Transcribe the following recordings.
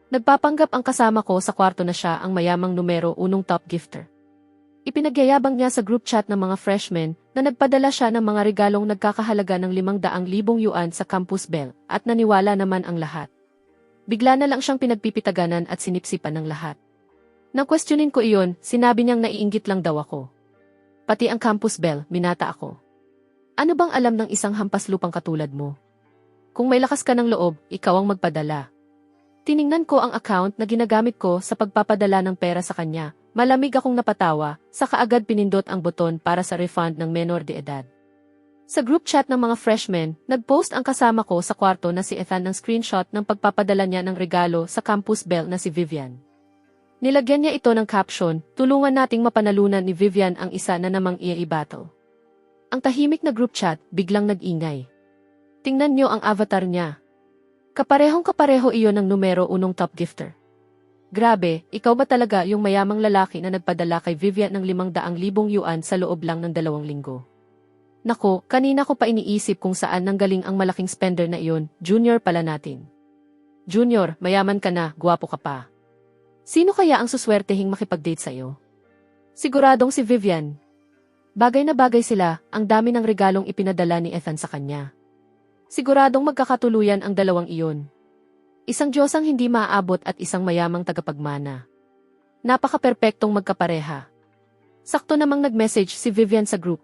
Nagpapanggap ang kasama ko sa kwarto na siya ang mayamang numero unong top gifter. Ipinagyayabang niya sa group chat ng mga freshmen na nagpadala siya ng mga regalong nagkakahalaga ng 500,000 yuan sa Campus Bell at naniwala naman ang lahat. Bigla na lang siyang pinagpipitaganan at sinipsipan ng lahat. Nang questionin ko iyon, sinabi niyang naiinggit lang daw ako. Pati ang Campus Bell, minata ako. Ano bang alam ng isang hampas lupang katulad mo? Kung may lakas ka ng loob, ikaw ang magpadala. Tiningnan ko ang account na ginagamit ko sa pagpapadala ng pera sa kanya. Malamig akong napatawa, saka agad pinindot ang buton para sa refund ng menor de edad. Sa group chat ng mga freshmen, nagpost ang kasama ko sa kwarto na si Ethan ng screenshot ng pagpapadala niya ng regalo sa Campus Bell na si Vivian. Nilagyan niya ito ng caption, tulungan nating mapanalunan ni Vivian ang isa na namang i-battle. Ang tahimik na group chat, biglang nag-ingay. Tingnan niyo ang avatar niya. Kaparehong-kapareho iyon ng numero unong top gifter. Grabe, ikaw ba talaga yung mayamang lalaki na nagpadala kay Vivian ng 500,000 yuan sa loob lang ng 2 linggo? Nako, kanina ko pa iniisip kung saan nanggaling ang malaking spender na iyon, junior pala natin. Junior, mayaman ka na, gwapo ka pa. Sino kaya ang suswertehing makipag-date sa'yo? Siguradong si Vivian. Bagay na bagay sila, ang dami ng regalong ipinadala ni Ethan sa kanya. Siguradong magkakatuluyan ang dalawang iyon. Isang Diyosang hindi maaabot at isang mayamang tagapagmana. Napaka-perpektong magkapareha. Sakto namang nag-message si Vivian sa group.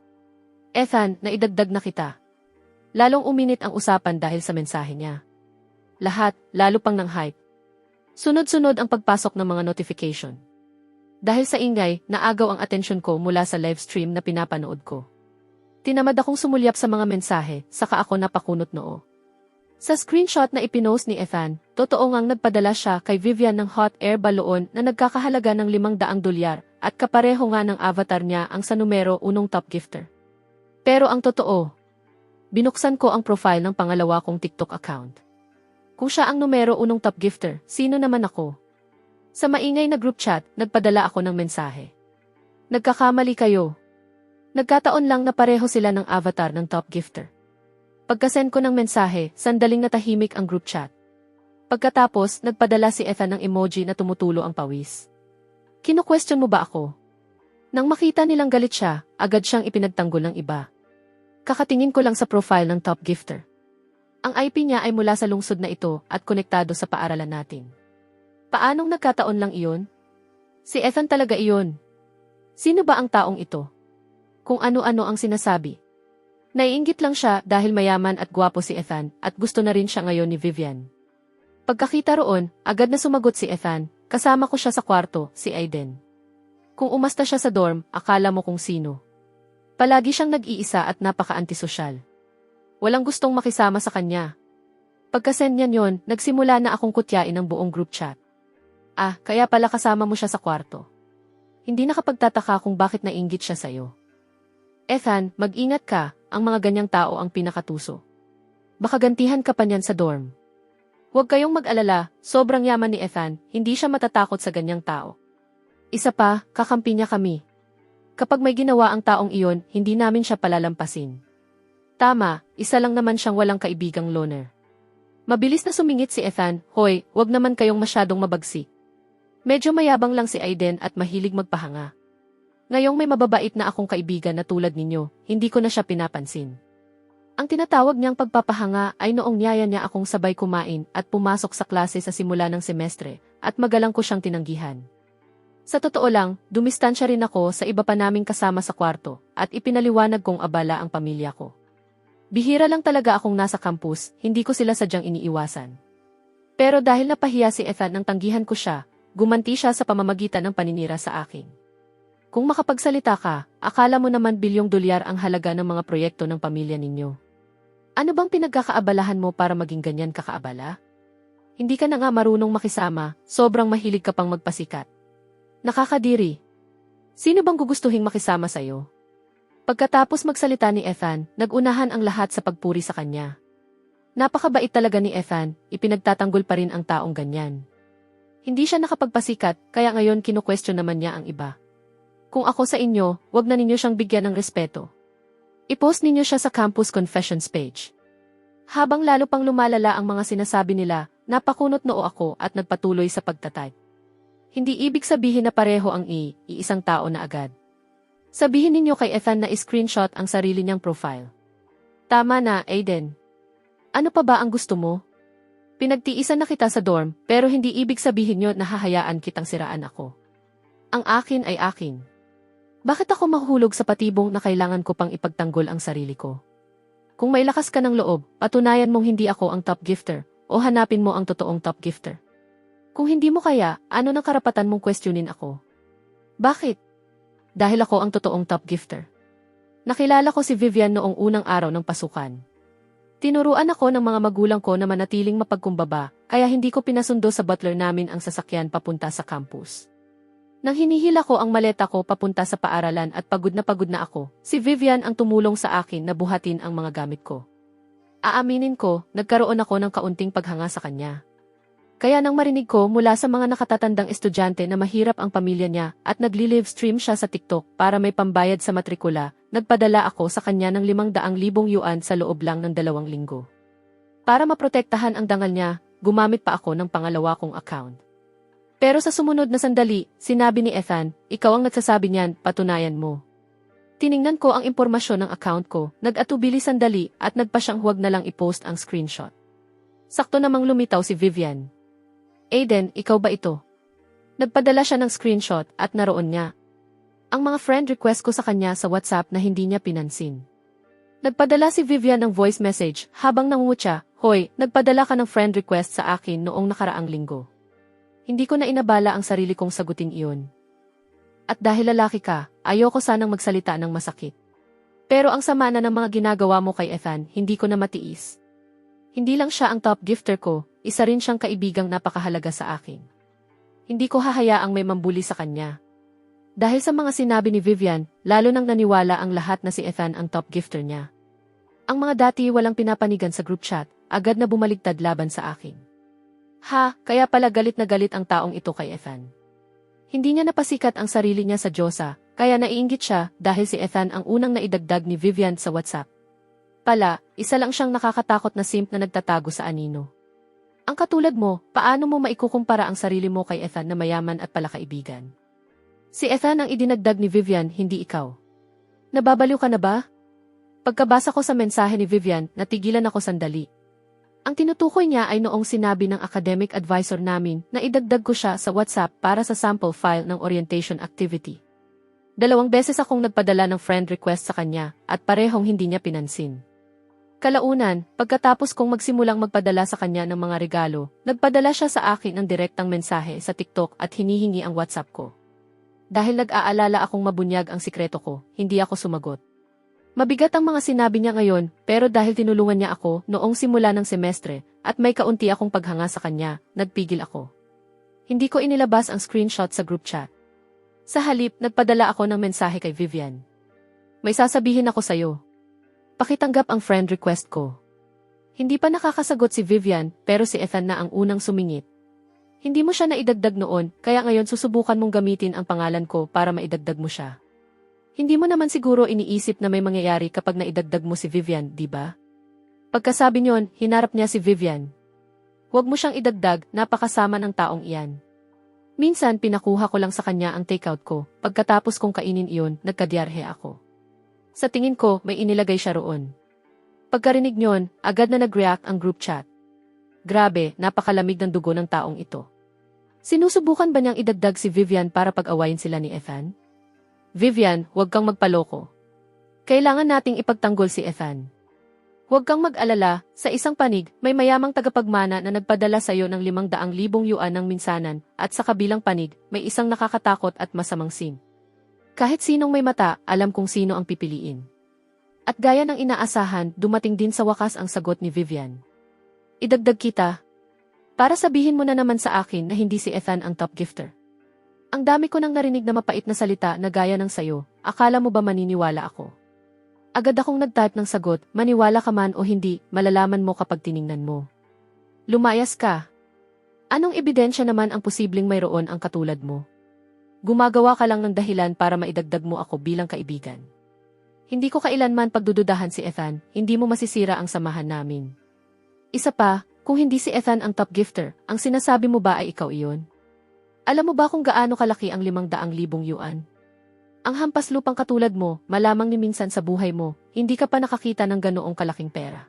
Ethan, naidagdag na kita. Lalong uminit ang usapan dahil sa mensahe niya. Lahat, lalo pang ng hype. Sunod-sunod ang pagpasok ng mga notification. Dahil sa ingay, naagaw ang atensyon ko mula sa live stream na pinapanood ko. Tinamad akong sumulyap sa mga mensahe, saka ako napakunot noo. Sa screenshot na ipinost ni Ethan, totoo ngang nagpadala siya kay Vivian ng hot air balloon na nagkakahalaga ng 500 dolyar at kapareho nga ng avatar niya ang sa numero unong top gifter. Pero ang totoo, binuksan ko ang profile ng pangalawa kong TikTok account. Kung siya ang numero unong top gifter, sino naman ako? Sa maingay na group chat, nagpadala ako ng mensahe. Nagkakamali kayo. Nagkataon lang na pareho sila ng avatar ng top gifter. Pagkasend ko ng mensahe, sandaling natahimik ang group chat. Pagkatapos, nagpadala si Ethan ng emoji na tumutulo ang pawis. Kino-question mo ba ako? Nang makita nilang galit siya, agad siyang ipinagtanggol ng iba. Kakatingin ko lang sa profile ng top gifter. Ang IP niya ay mula sa lungsod na ito at konektado sa paaralan natin. Paanong nagkataon lang iyon? Si Ethan talaga iyon. Sino ba ang taong ito? Kung ano-ano ang sinasabi. Naiinggit lang siya dahil mayaman at gwapo si Ethan at gusto na rin siya ngayon ni Vivian. Pagkakita roon, agad na sumagot si Ethan, kasama ko siya sa kwarto, si Aiden. Kung umasta siya sa dorm, akala mo kung sino. Palagi siyang nag-iisa at napaka-antisosyal. Walang gustong makisama sa kanya. Pagkasend niyan yon, nagsimula na akong kutyain ang buong group chat. Ah, kaya pala kasama mo siya sa kwarto. Hindi nakapagtataka kung bakit nainggit siya sa'yo. Ethan, mag-ingat ka, ang mga ganyang tao ang pinakatuso. Baka gantihan ka pa niyan sa dorm. Huwag kayong mag-alala, sobrang yaman ni Ethan, hindi siya matatakot sa ganyang tao. Isa pa, kakampi niya kami. Kapag may ginawa ang taong iyon, hindi namin siya palalampasin. Tama, isa lang naman siyang walang kaibigang loner. Mabilis na sumingit si Ethan, hoy, huwag naman kayong masyadong mabagsik. Medyo mayabang lang si Aiden at mahilig magpahanga. Ngayong may mababait na akong kaibigan na tulad ninyo, hindi ko na siya pinapansin. Ang tinatawag niyang pagpapahanga ay noong niyaya niya akong sabay kumain at pumasok sa klase sa simula ng semestre at magalang ko siyang tinanggihan. Sa totoo lang, dumistansya rin ako sa iba pa naming kasama sa kwarto at ipinaliwanag kong abala ang pamilya ko. Bihira lang talaga akong nasa campus, hindi ko sila sadyang iniiwasan. Pero dahil napahiya si Ethan nang tanggihan ko siya, gumanti siya sa pamamagitan ng paninira sa akin. Kung makapagsalita ka, akala mo naman bilyong dolyar ang halaga ng mga proyekto ng pamilya ninyo. Ano bang pinagkakaabalahan mo para maging ganyan kakaabala? Hindi ka na nga marunong makisama, sobrang mahilig ka pang magpasikat. Nakakadiri. Sino bang gugustuhing makisama sa'yo? Pagkatapos magsalita ni Ethan, nagunahan ang lahat sa pagpuri sa kanya. Napakabait talaga ni Ethan, ipinagtatanggol pa rin ang taong ganyan. Hindi siya nakapagpasikat, kaya ngayon kinu-question naman niya ang iba. Kung ako sa inyo, wag na ninyo siyang bigyan ng respeto. I-post ninyo siya sa campus confessions page. Habang lalo pang lumalala ang mga sinasabi nila, napakunot noo ako at nagpatuloy sa pagtatype. Hindi ibig sabihin na pareho ang iisang tao na agad. Sabihin ninyo kay Ethan na screenshot ang sarili niyang profile. Tama na, Aiden. Ano pa ba ang gusto mo? Pinagtiisan na kita sa dorm, pero hindi ibig sabihin yun na hahayaan kitang siraan ako. Ang akin ay akin. Bakit ako mahuhulog sa patibong na kailangan ko pang ipagtanggol ang sarili ko? Kung may lakas ka ng loob, patunayan mong hindi ako ang top gifter, o hanapin mo ang totoong top gifter. Kung hindi mo kaya, ano nang karapatan mong questionin ako? Bakit? Dahil ako ang totoong top gifter. Nakilala ko si Vivian noong unang araw ng pasukan. Tinuruan ako ng mga magulang ko na manatiling mapagkumbaba, kaya hindi ko pinasundo sa butler namin ang sasakyan papunta sa campus. Nang hinihila ko ang maleta ko papunta sa paaralan at pagod na ako, si Vivian ang tumulong sa akin na buhatin ang mga gamit ko. Aaminin ko, nagkaroon ako ng kaunting paghanga sa kanya. Kaya nang marinig ko mula sa mga nakatatandang estudyante na mahirap ang pamilya niya at nagli-livestream siya sa TikTok para may pambayad sa matrikula, nagpadala ako sa kanya ng 500,000 yuan sa loob lang ng 2 linggo. Para maprotektahan ang dangal niya, gumamit pa ako ng pangalawa kong account. Pero sa sumunod na sandali, sinabi ni Ethan, ikaw ang nagsasabi niyan, patunayan mo. Tiningnan ko ang impormasyon ng account ko, nag-atubili sandali at nagpa siyang huwag na lang i-post ang screenshot. Sakto namang lumitaw si Vivian. Aiden, ikaw ba ito? Nagpadala siya ng screenshot at naroon niya ang mga friend request ko sa kanya sa WhatsApp na hindi niya pinansin. Nagpadala si Vivian ng voice message habang nangungutya, hoy, nagpadala ka ng friend request sa akin noong nakaraang linggo. Hindi ko na inabala ang sarili kong sagutin iyon. At dahil lalaki ka, ayoko sanang magsalita ng masakit. Pero ang sama na ng mga ginagawa mo kay Ethan, hindi ko na matiis. Hindi lang siya ang top gifter ko, isa rin siyang kaibigang napakahalaga sa akin. Hindi ko hahayaang may mambuli sa kanya. Dahil sa mga sinabi ni Vivian, lalo nang naniwala ang lahat na si Ethan ang top gifter niya. Ang mga dati walang pinapanigan sa group chat, agad na bumaligtad laban sa akin. Ha, kaya pala galit na galit ang taong ito kay Ethan. Hindi niya napasikat ang sarili niya sa Diyosa, kaya naiinggit siya dahil si Ethan ang unang naidagdag ni Vivian sa WhatsApp. Pala, isa lang siyang nakakatakot na simp na nagtatago sa anino. Ang katulad mo, paano mo maikukumpara ang sarili mo kay Ethan na mayaman at palakaibigan? Si Ethan ang idinagdag ni Vivian, hindi ikaw. Nababaliw ka na ba? Pagkabasa ko sa mensahe ni Vivian, natigilan ako sandali. Ang tinutukoy niya ay noong sinabi ng academic advisor namin na idagdag ko siya sa WhatsApp para sa sample file ng orientation activity. 2 beses akong nagpadala ng friend request sa kanya at parehong hindi niya pinansin. Kalaunan, pagkatapos kong magsimulang magpadala sa kanya ng mga regalo, nagpadala siya sa akin ng direktang mensahe sa TikTok at hinihingi ang WhatsApp ko. Dahil nag-aalala akong mabunyag ang sikreto ko, hindi ako sumagot. Mabigat ang mga sinabi niya ngayon, pero dahil tinulungan niya ako noong simula ng semestre at may kaunti akong paghanga sa kanya, nagpigil ako. Hindi ko inilabas ang screenshot sa group chat. Sa halip, nagpadala ako ng mensahe kay Vivian. May sasabihin ako sa'yo. Pakitanggap ang friend request ko. Hindi pa nakakasagot si Vivian, pero si Ethan na ang unang sumingit. Hindi mo siya naidagdag noon, kaya ngayon susubukan mong gamitin ang pangalan ko para maidagdag mo siya. Hindi mo naman siguro iniisip na may mangyayari kapag naidagdag mo si Vivian, di ba? Pagkasabi niyon, hinarap niya si Vivian. Huwag mo siyang idagdag, napakasama ng taong iyan. Minsan pinakuha ko lang sa kanya ang takeout ko, pagkatapos kong kainin iyon, nagkadyarhe ako. Sa tingin ko, may inilagay siya roon. Pagkarinig niyon, agad na nag-react ang group chat. Grabe, napakalamig ng dugo ng taong ito. Sinusubukan ba niyang idagdag si Vivian para pag-awayin sila ni Ethan? Vivian, huwag kang magpaloko. Kailangan nating ipagtanggol si Ethan. Huwag kang mag-alala, sa isang panig, may mayamang tagapagmana na nagpadala sa iyo ng 500,000 yuan ng minsanan, at sa kabilang panig, may isang nakakatakot at masamang sim. Kahit sinong may mata, alam kung sino ang pipiliin. At gaya ng inaasahan, dumating din sa wakas ang sagot ni Vivian. Idagdag kita. Para sabihin mo na naman sa akin na hindi si Ethan ang top gifter. Ang dami ko nang narinig na mapait na salita na gaya ng sayo, akala mo ba maniniwala ako? Agad akong nag-type ng sagot, maniwala ka man o hindi, malalaman mo kapag tiningnan mo. Lumayas ka. Anong ebidensya naman ang posibleng mayroon ang katulad mo? Gumagawa ka lang ng dahilan para maidagdag mo ako bilang kaibigan. Hindi ko kailanman pagdududahan si Ethan, hindi mo masisira ang samahan namin. Isa pa, Kung hindi si Ethan ang top gifter, ang sinasabi mo ba ay ikaw iyon? Alam mo ba kung gaano kalaki ang 500,000 yuan? Ang hampas lupang katulad mo, malamang ni minsan sa buhay mo, hindi ka pa nakakita ng ganoong kalaking pera.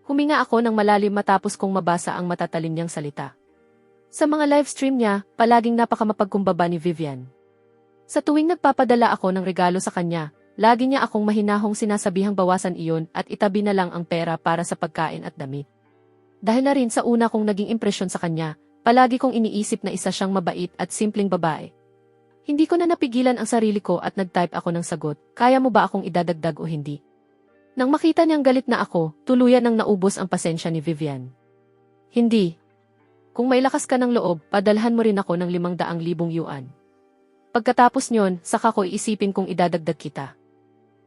Huminga ako ng malalim matapos kong mabasa ang matatalim niyang salita. Sa mga live stream niya, palaging napakamapagkumbaba ni Vivian. Sa tuwing nagpapadala ako ng regalo sa kanya, lagi niya akong mahinahong sinasabihang bawasan iyon at itabi na lang ang pera para sa pagkain at damit. Dahil na rin sa una kong naging impresyon sa kanya, palagi kong iniisip na isa siyang mabait at simpleng babae. Hindi ko na napigilan ang sarili ko at nag-type ako ng sagot, kaya mo ba akong idadagdag o hindi? Nang makita niyang galit na ako, tuluyan nang naubos ang pasensya ni Vivian. Hindi. Kung may lakas ka ng loob, padalhan mo rin ako ng 500,000 yuan. Pagkatapos nyon, saka ko iisipin kung idadagdag kita.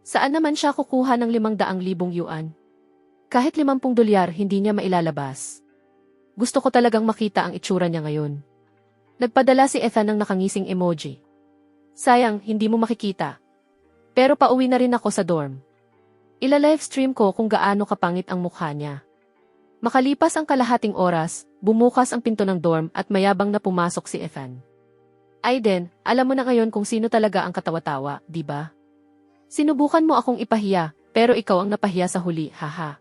Saan naman siya kukuha ng 500,000 yuan? Kahit 50 dolyar, hindi niya mailalabas. Gusto ko talagang makita ang itsura niya ngayon. Nagpadala si Ethan ng nakangising emoji. Sayang, hindi mo makikita. Pero pauwi na rin ako sa dorm. Ila-livestream ko kung gaano kapangit ang mukha niya. Makalipas ang kalahating oras, bumukas ang pinto ng dorm at mayabang na pumasok si Ethan. Aiden, alam mo na ngayon kung sino talaga ang katawa-tawa, di ba? Sinubukan mo akong ipahiya, pero ikaw ang napahiya sa huli, haha.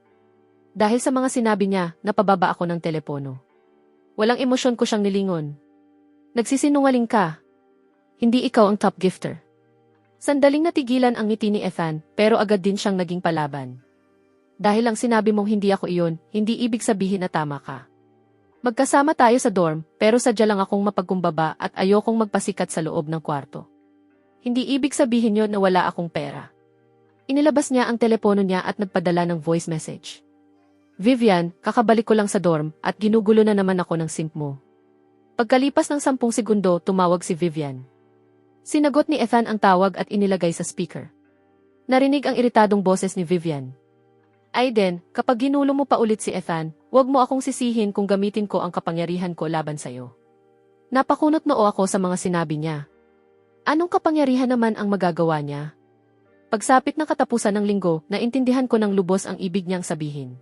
Dahil sa mga sinabi niya, napababa ako ng telepono. Walang emosyon ko siyang nilingon. Nagsisinungaling ka. Hindi ikaw ang top gifter. Sandaling natigilan ang ngiti ni Ethan, pero agad din siyang naging palaban. Dahil lang sinabi mong hindi ako iyon, hindi ibig sabihin na tama ka. Magkasama tayo sa dorm, pero sadya lang akong mapagkumbaba at ayokong magpasikat sa loob ng kwarto. Hindi ibig sabihin yon na wala akong pera. Inilabas niya ang telepono niya at nagpadala ng voice message. Vivian, kakabalik ko lang sa dorm at ginugulo na naman ako ng simp mo. Pagkalipas ng 10 segundo, tumawag si Vivian. Sinagot ni Ethan ang tawag at inilagay sa speaker. Narinig ang iritadong boses ni Vivian. Aiden, kapag ginulo mo pa ulit si Ethan, huwag mo akong sisihin kung gamitin ko ang kapangyarihan ko laban sa'yo. Napakunot noo ako sa mga sinabi niya. Anong kapangyarihan naman ang magagawa niya? Pagsapit ng katapusan ng linggo, naintindihan ko ng lubos ang ibig niyang sabihin.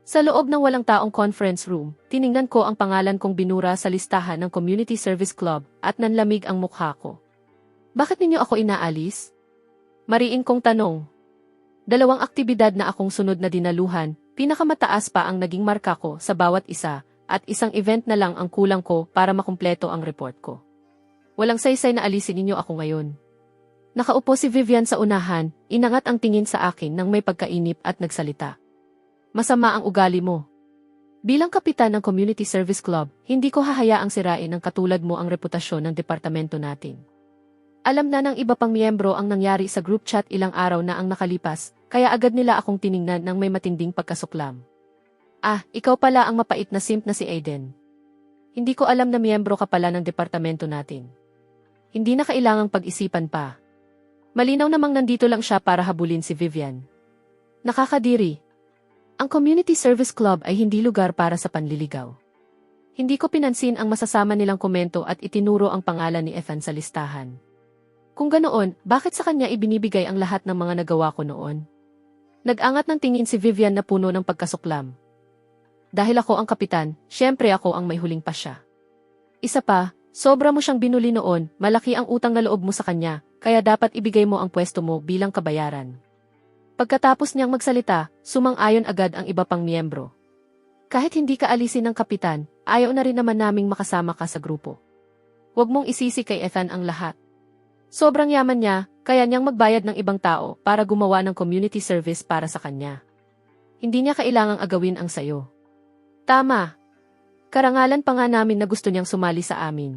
Sa loob ng walang taong conference room, tiningnan ko ang pangalan kong binura sa listahan ng Community Service Club at nanlamig ang mukha ko. Bakit ninyo ako inaalis? Mariin kong tanong. 2 aktibidad na akong sunod na dinaluhan, pinakamataas pa ang naging marka ko sa bawat isa, at isang event na lang ang kulang ko para makumpleto ang report ko. Walang saysay na alisin ninyo ako ngayon. Nakaupo si Vivian sa unahan, inangat ang tingin sa akin nang may pagkainip at nagsalita. Masama ang ugali mo. Bilang kapitan ng Community Service Club, hindi ko hahayaang sirain ng katulad mo ang reputasyon ng departamento natin. Alam na ng iba pang miyembro ang nangyari sa group chat ilang araw na ang nakalipas, kaya agad nila akong tiningnan ng may matinding pagkasuklam. Ah, ikaw pala ang mapait na simp na si Aiden. Hindi ko alam na miyembro ka pala ng departamento natin. Hindi na kailangang pag-isipan pa. Malinaw namang nandito lang siya para habulin si Vivian. Nakakadiri. Ang Community Service Club ay hindi lugar para sa panliligaw. Hindi ko pinansin ang masasama nilang komento at itinuro ang pangalan ni Ethan sa listahan. Kung ganoon, bakit sa kanya ibinibigay ang lahat ng mga nagawa ko noon? Nag-angat ng tingin si Vivian na puno ng pagkasuklam. Dahil ako ang kapitan, syempre ako ang may huling pasya. Isa pa, sobra mo siyang binuli noon, malaki ang utang na loob mo sa kanya, kaya dapat ibigay mo ang pwesto mo bilang kabayaran. Pagkatapos niyang magsalita, sumang-ayon agad ang iba pang miyembro. Kahit hindi ka alisin ng kapitan, ayaw na rin naman naming makasama ka sa grupo. Huwag mong isisi kay Ethan ang lahat. Sobrang yaman niya, kaya niyang magbayad ng ibang tao para gumawa ng community service para sa kanya. Hindi niya kailangang agawin ang sayo. Tama. Karangalan pa nga namin na gusto niyang sumali sa amin.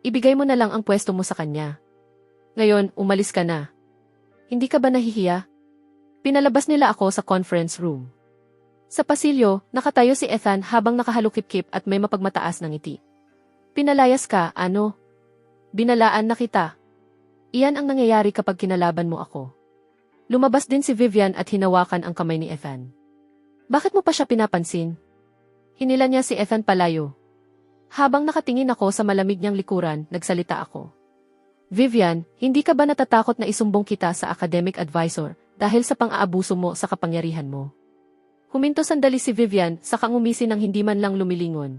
Ibigay mo na lang ang pwesto mo sa kanya. Ngayon, umalis ka na. Hindi ka ba nahihiya? Pinalabas nila ako sa conference room. Sa pasilyo, nakatayo si Ethan habang nakahalukip-kip at may mapagmataas na ngiti. Pinalayas ka, ano? Binalaan na kita. Iyan ang nangyayari kapag kinalaban mo ako. Lumabas din si Vivian at hinawakan ang kamay ni Ethan. Bakit mo pa siya pinapansin? Hinila niya si Ethan palayo. Habang nakatingin ako sa malamig niyang likuran, nagsalita ako. Vivian, hindi ka ba natatakot na isumbong kita sa academic advisor dahil sa pang-aabuso mo sa kapangyarihan mo? Huminto sandali si Vivian, saka ngumisi ng hindi man lang lumilingon.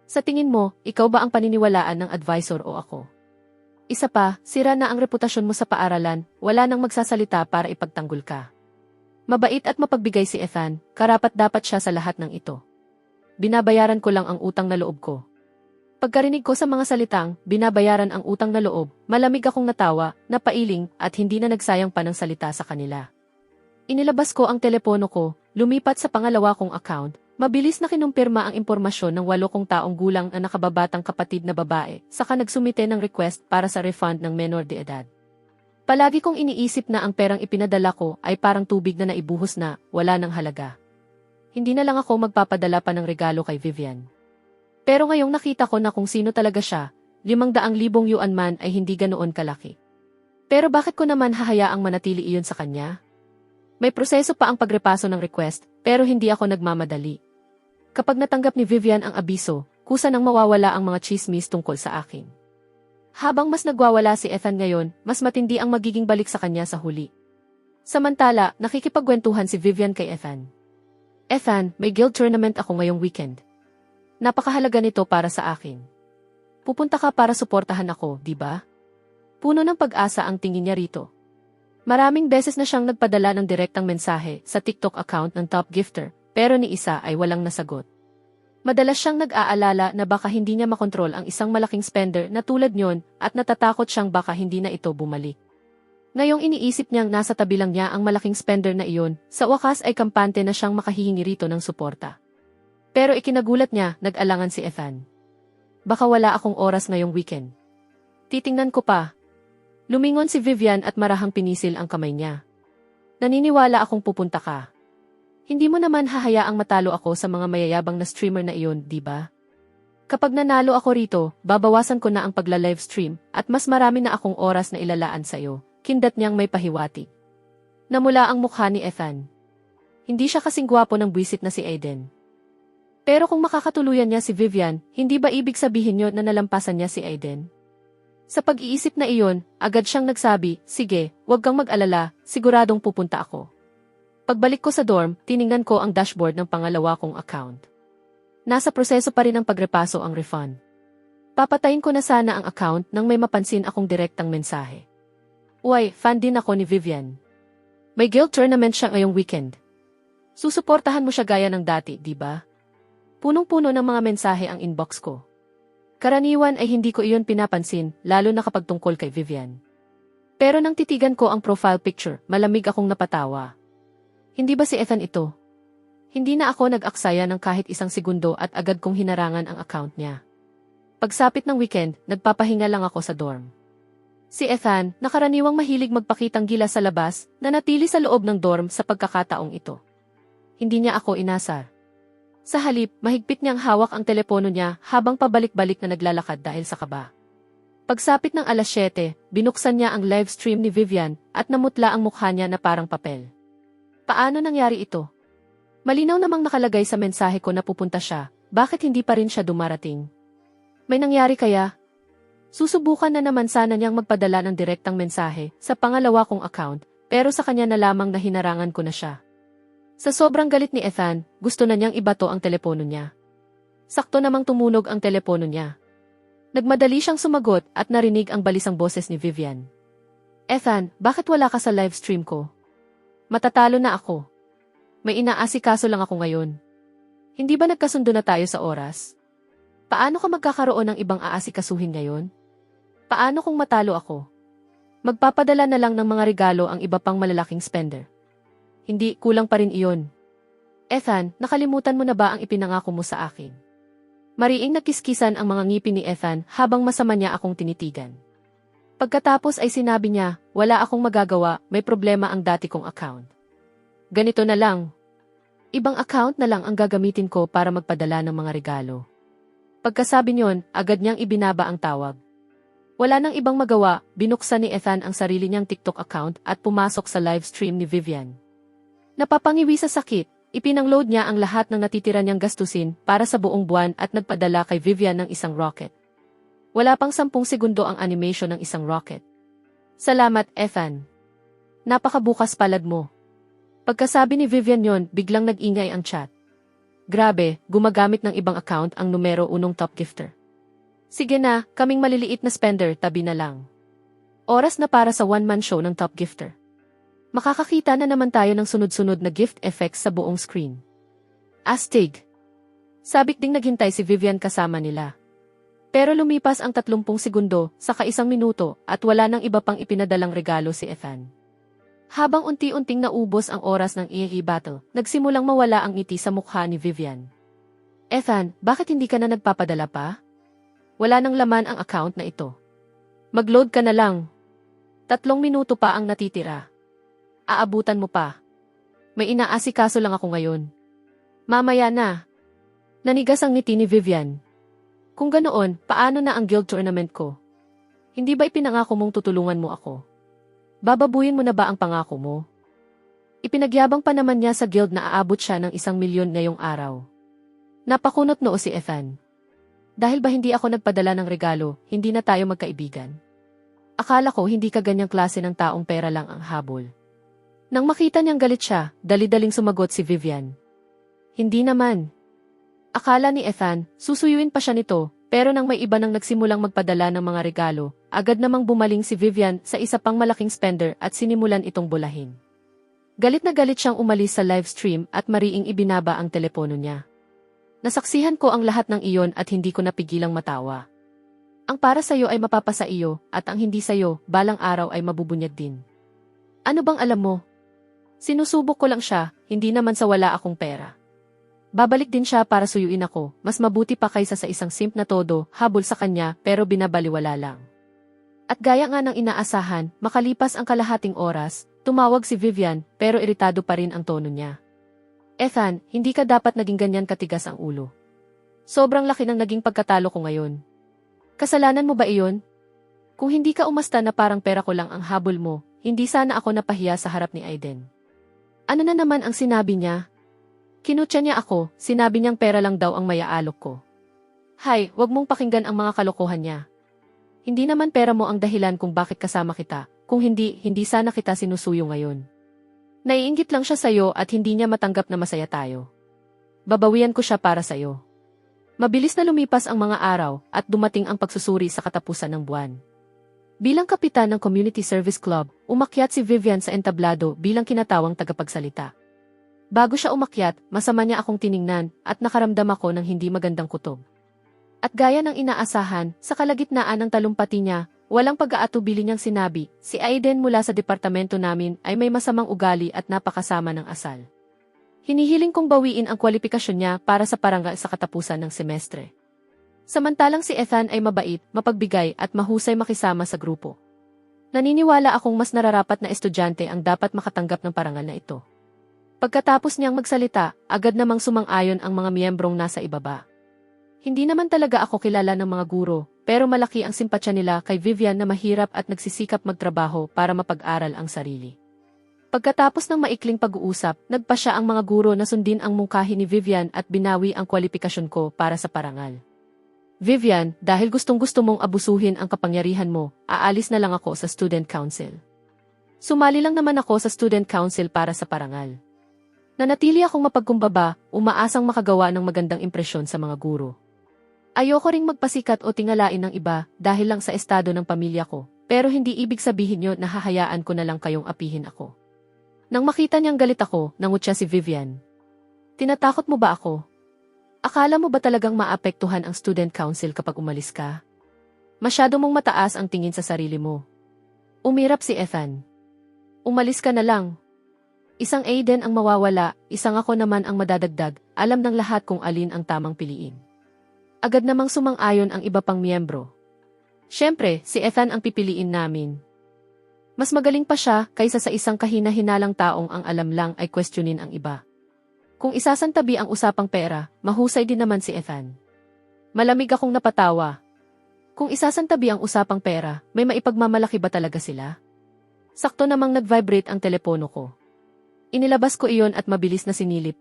Sa tingin mo, ikaw ba ang paniniwalaan ng advisor o ako? Isa pa, sira na ang reputasyon mo sa paaralan, wala nang magsasalita para ipagtanggol ka. Mabait at mapagbigay si Ethan, karapat-dapat siya sa lahat ng ito. Binabayaran ko lang ang utang na loob ko. Pagkarinig ko sa mga salitang, binabayaran ang utang na loob, malamig akong natawa, napailing, at hindi na nagsayang pa ng salita sa kanila. Inilabas ko ang telepono ko, lumipat sa pangalawa kong account, mabilis na kinumpirma ang impormasyon ng 8 kong taong gulang na nakababatang kapatid na babae, saka nagsumite ng request para sa refund ng menor de edad. Palagi kong iniisip na ang perang ipinadala ko ay parang tubig na naibuhos na, wala ng halaga. Hindi na lang ako magpapadala pa ng regalo kay Vivian. Pero ngayong nakita ko na kung sino talaga siya, 500,000 yuan man ay hindi ganoon kalaki. Pero bakit ko naman hahayaang manatili iyon sa kanya? May proseso pa ang pagrepaso ng request, pero hindi ako nagmamadali. Kapag natanggap ni Vivian ang abiso, kusa nang mawawala ang mga chismis tungkol sa akin. Habang mas nagwawala si Ethan ngayon, mas matindi ang magiging balik sa kanya sa huli. Samantala, nakikipagkwentuhan si Vivian kay Ethan. Ethan, may guild tournament ako ngayong weekend. Napakahalaga nito para sa akin. Pupunta ka para suportahan ako, di ba? Puno ng pag-asa ang tingin niya rito. Maraming beses na siyang nagpadala ng direktang mensahe sa TikTok account ng top gifter, pero ni isa ay walang nasagot. Madalas siyang nag-aalala na baka hindi niya makontrol ang isang malaking spender na tulad niyon at natatakot siyang baka hindi na ito bumalik. Ngayong iniisip niyang nasa tabi lang niya ang malaking spender na iyon, sa wakas ay kampante na siyang makahihingi rito ng suporta. Pero ikinagulat niya, nag-alangan si Ethan. Baka wala akong oras ngayong weekend. Titingnan ko pa. Lumingon si Vivian at marahang pinisil ang kamay niya. Naniniwala akong pupunta ka. Hindi mo naman hahayaang matalo ako sa mga mayayabang na streamer na iyon, di ba? Kapag nanalo ako rito, babawasan ko na ang pagla-live stream at mas marami na akong oras na ilalaan sa iyo, kindat niyang may pahiwati. Namula ang mukha ni Ethan. Hindi siya kasing gwapo ng buwisit na si Aiden. Pero kung makakatuluyan niya si Vivian, hindi ba ibig sabihin niyo na nalampasan niya si Aiden? Sa pag-iisip na iyon, agad siyang nagsabi, sige, huwag kang mag-alala, siguradong pupunta ako. Pagbalik ko sa dorm, tiningnan ko ang dashboard ng pangalawa kong account. Nasa proseso pa rin ang pagrepaso ang refund. Papatayin ko na sana ang account nang may mapansin akong direktang mensahe. Uy, fan din ako ni Vivian. May guild tournament siya ngayong weekend. Susuportahan mo siya gaya ng dati, di ba? Punong-puno ng mga mensahe ang inbox ko. Karaniwan ay hindi ko iyon pinapansin, lalo na kapag tungkol kay Vivian. Pero nang titigan ko ang profile picture, malamig akong napatawa. Hindi ba si Ethan ito? Hindi na ako nag-aksaya ng kahit isang segundo at agad kong hinarangan ang account niya. Pagsapit ng weekend, nagpapahinga lang ako sa dorm. Si Ethan, nakaraniwang mahilig magpakitang gila sa labas, nanatili sa loob ng dorm sa pagkakataong ito. Hindi niya ako inasar. Sa halip, mahigpit niyang hawak ang telepono niya habang pabalik-balik na naglalakad dahil sa kaba. Pagsapit ng 7:00, binuksan niya ang live stream ni Vivian at namutla ang mukha niya na parang papel. Paano nangyari ito? Malinaw namang nakalagay sa mensahe ko na pupunta siya, bakit hindi pa rin siya dumarating? May nangyari kaya? Susubukan na naman sana niyang magpadala ng direktang mensahe sa pangalawa kong account, pero sa kanya na lamang na hinarangan ko na siya. Sa sobrang galit ni Ethan, gusto na niyang ibato ang telepono niya. Sakto namang tumunog ang telepono niya. Nagmadali siyang sumagot at narinig ang balisang boses ni Vivian. Ethan, bakit wala ka sa live stream ko? Matatalo na ako. May inaasikaso lang ako ngayon. Hindi ba nagkasundo na tayo sa oras? Paano ka magkakaroon ng ibang aasikasuhin ngayon? Paano kung matalo ako? Magpapadala na lang ng mga regalo ang iba pang malalaking spender. Hindi, kulang pa rin iyon. Ethan, nakalimutan mo na ba ang ipinangako mo sa akin? Mariing nakiskisan ang mga ngipin ni Ethan habang masama niya akong tinitigan. Pagkatapos ay sinabi niya, wala akong magagawa, may problema ang dati kong account. Ganito na lang. Ibang account na lang ang gagamitin ko para magpadala ng mga regalo. Pagkasabi niyon, agad niyang ibinaba ang tawag. Wala nang ibang magawa, binuksan ni Ethan ang sarili niyang TikTok account at pumasok sa live stream ni Vivian. Napapangiwi sa sakit, ipinangload niya ang lahat ng natitira niyang gastusin para sa buong buwan at nagpadala kay Vivian ng isang rocket. Wala pang 10 segundo ang animation ng isang rocket. Salamat, Ethan. Napakabukas palad mo. Pagkasabi ni Vivian yon, biglang nag-ingay ang chat. Grabe, gumagamit ng ibang account ang numero unong top gifter. Sige na, kaming maliliit na spender, tabi na lang. Oras na para sa one-man show ng top gifter. Makakakita na naman tayo ng sunod-sunod na gift effects sa buong screen. Astig. Sabik ding naghintay si Vivian kasama nila. Pero lumipas ang 30 segundo, saka 1 minuto, at wala nang iba pang ipinadalang regalo si Ethan. Habang unti-unting naubos ang oras ng battle, nagsimulang mawala ang ngiti sa mukha ni Vivian. Ethan, bakit hindi ka na nagpapadala pa? Wala nang laman ang account na ito. Mag-load ka na lang. 3 minuto pa ang natitira. Aabutan mo pa. May inaasikaso lang ako ngayon. Mamaya na. Nanigas ang ngiti ni Vivian. Kung ganoon, paano na ang guild tournament ko? Hindi ba ipinangako mong tutulungan mo ako? Bababuyin mo na ba ang pangako mo? Ipinagyabang pa naman niya sa guild na aabot siya ng 1 milyon ngayong araw. Napakunot noo si Ethan. Dahil ba hindi ako nagpadala ng regalo, hindi na tayo magkaibigan? Akala ko hindi ka ganyang klase ng taong pera lang ang habol. Nang makita niyang galit siya, dali-daling sumagot si Vivian. Hindi naman. Akala ni Ethan, susuyuin pa siya nito, pero nang may iba nang nagsimulang magpadala ng mga regalo, agad namang bumaling si Vivian sa isa pang malaking spender at sinimulan itong bulahin. Galit na galit siyang umalis sa live stream at mariing ibinaba ang telepono niya. Nasaksihan ko ang lahat ng iyon at hindi ko napigilang matawa. Ang para sa'yo ay mapapasa iyo at ang hindi sa'yo, balang araw ay mabubunyag din. Ano bang alam mo? Sinusubok ko lang siya, hindi naman sa wala akong pera. Babalik din siya para suyuin ako, mas mabuti pa kaysa sa isang simp na todo, habol sa kanya pero binabaliwala lang. At gaya nga ng inaasahan, makalipas ang kalahating oras, tumawag si Vivian pero iritado pa rin ang tono niya. Ethan, hindi ka dapat naging ganyan katigas ang ulo. Sobrang laki ng naging pagkatalo ko ngayon. Kasalanan mo ba iyon? Kung hindi ka umasta na parang pera ko lang ang habol mo, hindi sana ako napahiya sa harap ni Aiden. Ano na naman ang sinabi niya? Kinutya niya ako, sinabi niyang pera lang daw ang mayaalok ko. Hay, wag mong pakinggan ang mga kalokohan niya. Hindi naman pera mo ang dahilan kung bakit kasama kita, kung hindi, hindi sana kita sinusuyo ngayon. Naiinggit lang siya sa'yo at hindi niya matanggap na masaya tayo. Babawian ko siya para sa'yo. Mabilis na lumipas ang mga araw at dumating ang pagsusuri sa katapusan ng buwan. Bilang kapitan ng Community Service Club, umakyat si Vivian sa entablado bilang kinatawang tagapagsalita. Bago siya umakyat, masama niya akong tiningnan at nakaramdam ako ng hindi magandang kutob. At gaya ng inaasahan, sa kalagitnaan ng talumpati niya, walang pag-aatubili niyang sinabi, si Aiden mula sa departamento namin ay may masamang ugali at napakasama ng asal. Hinihiling kong bawiin ang kwalifikasyon niya para sa parangal sa katapusan ng semestre. Samantalang si Ethan ay mabait, mapagbigay at mahusay makisama sa grupo. Naniniwala akong mas nararapat na estudyante ang dapat makatanggap ng parangal na ito. Pagkatapos niyang magsalita, agad namang sumang-ayon ang mga miyembrong nasa ibaba. Hindi naman talaga ako kilala ng mga guro, pero malaki ang simpatsya nila kay Vivian na mahirap at nagsisikap magtrabaho para mapag-aral ang sarili. Pagkatapos ng maikling pag-uusap, nagpa siya ang mga guro na sundin ang mungkahi ni Vivian at binawi ang kwalifikasyon ko para sa parangal. Vivian, dahil gustong-gusto mong abusuhin ang kapangyarihan mo, aalis na lang ako sa student council. Sumali lang naman ako sa student council para sa parangal. Nanatili akong mapagkumbaba, umaasang makagawa ng magandang impresyon sa mga guro. Ayoko ring magpasikat o tingalain ng iba dahil lang sa estado ng pamilya ko, pero hindi ibig sabihin nyo na hahayaan ko na lang kayong apihin ako. Nang makita niyang galit ako, nangutya si Vivian. Tinatakot mo ba ako? Akala mo ba talagang maapektuhan ang student council kapag umalis ka? Masyado mong mataas ang tingin sa sarili mo. Umirap si Ethan. Umalis ka na lang. Isang Aiden ang mawawala, isang ako naman ang madadagdag, alam ng lahat kung alin ang tamang piliin. Agad namang sumang-ayon ang iba pang miyembro. Siyempre, si Ethan ang pipiliin namin. Mas magaling pa siya kaysa sa isang kahina-hinalang taong ang alam lang ay questionin ang iba. Kung isasantabi ang usapang pera, mahusay din naman si Ethan. Malamig akong napatawa. Kung isasantabi ang usapang pera, may maipagmamalaki ba talaga sila? Sakto namang nag-vibrate ang telepono ko. Inilabas ko iyon at mabilis na sinilip.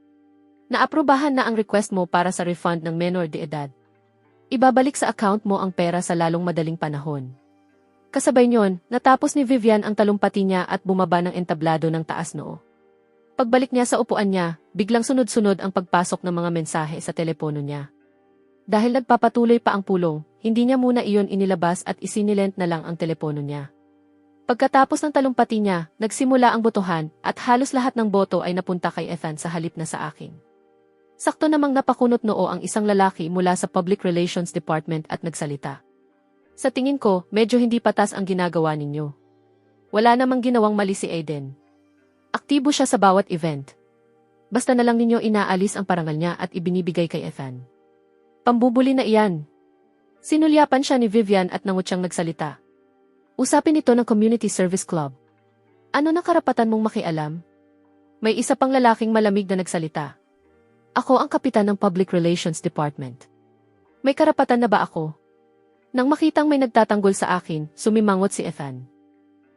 Naaprubahan na ang request mo para sa refund ng menor de edad. Ibabalik sa account mo ang pera sa lalong madaling panahon. Kasabay nyon, natapos ni Vivian ang talumpati niya at bumaba ng entablado ng taas noo. Pagbalik niya sa upuan niya, biglang sunod-sunod ang pagpasok ng mga mensahe sa telepono niya. Dahil nagpapatuloy pa ang pulong, hindi niya muna iyon inilabas at isinilent na lang ang telepono niya. Pagkatapos ng talumpati niya, nagsimula ang botohan at halos lahat ng boto ay napunta kay Ethan sa halip na sa akin. Sakto namang napakunot noo ang isang lalaki mula sa Public Relations Department at nagsalita. Sa tingin ko, medyo hindi patas ang ginagawa ninyo. Wala namang ginawang mali si Aiden. Aktibo siya sa bawat event. Basta na lang ninyo inaalis ang parangal niya at ibinibigay kay Ethan. Pambubuli na iyan. Sinulyapan siya ni Vivian at nangut siyang nagsalita. Usapin ito ng Community Service Club. Ano na karapatan mong makialam? May isa pang lalaking malamig na nagsalita. Ako ang kapitan ng Public Relations Department. May karapatan na ba ako? Nang makitang may nagtatanggol sa akin, sumimangot si Ethan.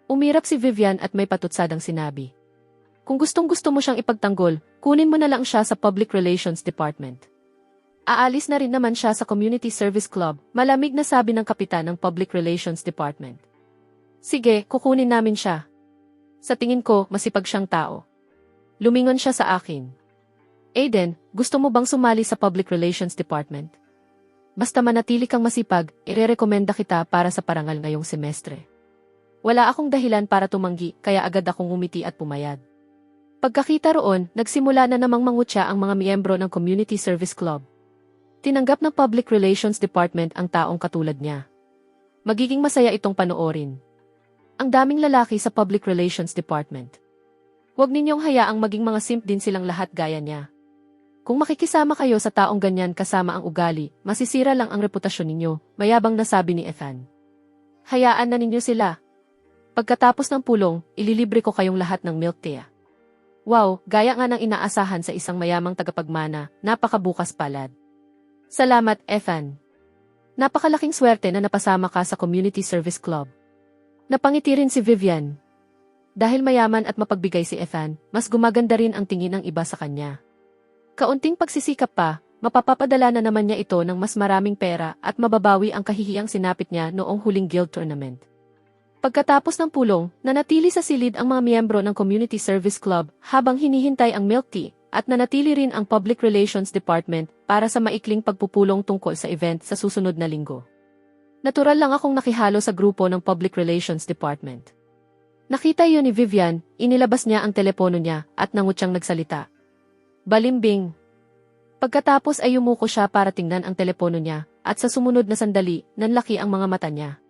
Umirap si Vivian at may patutsadang sinabi. Kung gustong-gusto mo siyang ipagtanggol, kunin mo na lang siya sa Public Relations Department. Aalis na rin naman siya sa Community Service Club, malamig na sabi ng kapitan ng Public Relations Department. Sige, kukunin namin siya. Sa tingin ko, masipag siyang tao. Lumingon siya sa akin. Aiden, gusto mo bang sumali sa Public Relations Department? Basta manatili kang masipag, irerekomenda kita para sa parangal ngayong semestre. Wala akong dahilan para tumanggi, kaya agad akong umiti at pumayag. Pagkakita roon, nagsimula na namang mangutya ang mga miyembro ng Community Service Club. Tinanggap ng Public Relations Department ang taong katulad niya. Magiging masaya itong panoorin. Ang daming lalaki sa Public Relations Department. Huwag ninyong hayaang maging mga simp din silang lahat gaya niya. Kung makikisama kayo sa taong ganyan kasama ang ugali, masisira lang ang reputasyon ninyo, mayabang nasabi ni Ethan. Hayaan na ninyo sila. Pagkatapos ng pulong, ililibre ko kayong lahat ng milk tea. Wow, gaya nga ng inaasahan sa isang mayamang tagapagmana, napakabukas palad. Salamat, Ethan. Napakalaking swerte na napasama ka sa Community Service Club. Napangiti rin si Vivian. Dahil mayaman at mapagbigay si Ethan, mas gumaganda rin ang tingin ng iba sa kanya. Kaunting pagsisikap pa, mapapapadala na naman niya ito ng mas maraming pera at mababawi ang kahihiyang sinapit niya noong huling guild tournament. Pagkatapos ng pulong, nanatili sa silid ang mga miyembro ng Community Service Club habang hinihintay ang milk tea at nanatili rin ang Public Relations Department para sa maikling pagpupulong tungkol sa event sa susunod na linggo. Natural lang akong nakihalo sa grupo ng Public Relations Department. Nakita iyon ni Vivian, inilabas niya ang telepono niya at nangut siyang nagsalita. Balimbing. Pagkatapos ay yumuko siya para tingnan ang telepono niya at sa sumunod na sandali, nanlaki ang mga mata niya.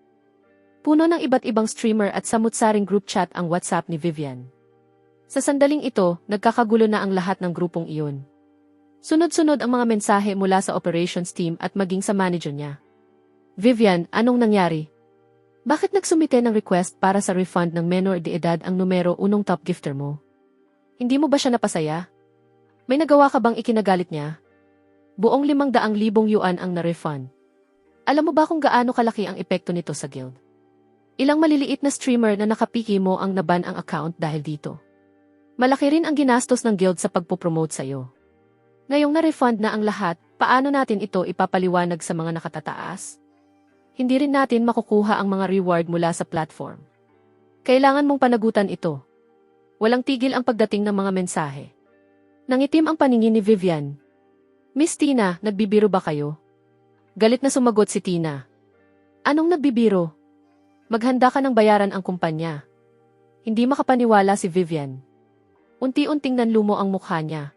Puno ng iba't ibang streamer at samut-saring group chat ang WhatsApp ni Vivian. Sa sandaling ito, nagkakagulo na ang lahat ng grupong iyon. Sunod-sunod ang mga mensahe mula sa operations team at maging sa manager niya. Vivian, anong nangyari? Bakit nagsumite ng request para sa refund ng menor de edad ang numero 1 top gifter mo? Hindi mo ba siya napasaya? May nagawa ka bang ikinagalit niya? Buong 500,000 yuan ang na-refund. Alam mo ba kung gaano kalaki ang epekto nito sa guild? Ilang maliliit na streamer na nakapiki mo ang naban ang account dahil dito. Malaki rin ang ginastos ng guild sa pagpopromote sa'yo. Ngayong na-refund na ang lahat, paano natin ito ipapaliwanag sa mga nakatataas? Hindi rin natin makukuha ang mga reward mula sa platform. Kailangan mong panagutan ito. Walang tigil ang pagdating ng mga mensahe. Nangitim ang paningin ni Vivian. Miss Tina, nagbibiro ba kayo? Galit na sumagot si Tina. Anong nagbibiro? Maghanda ka ng bayaran ang kumpanya. Hindi makapaniwala si Vivian. Unti-unting nanlumo ang mukha niya.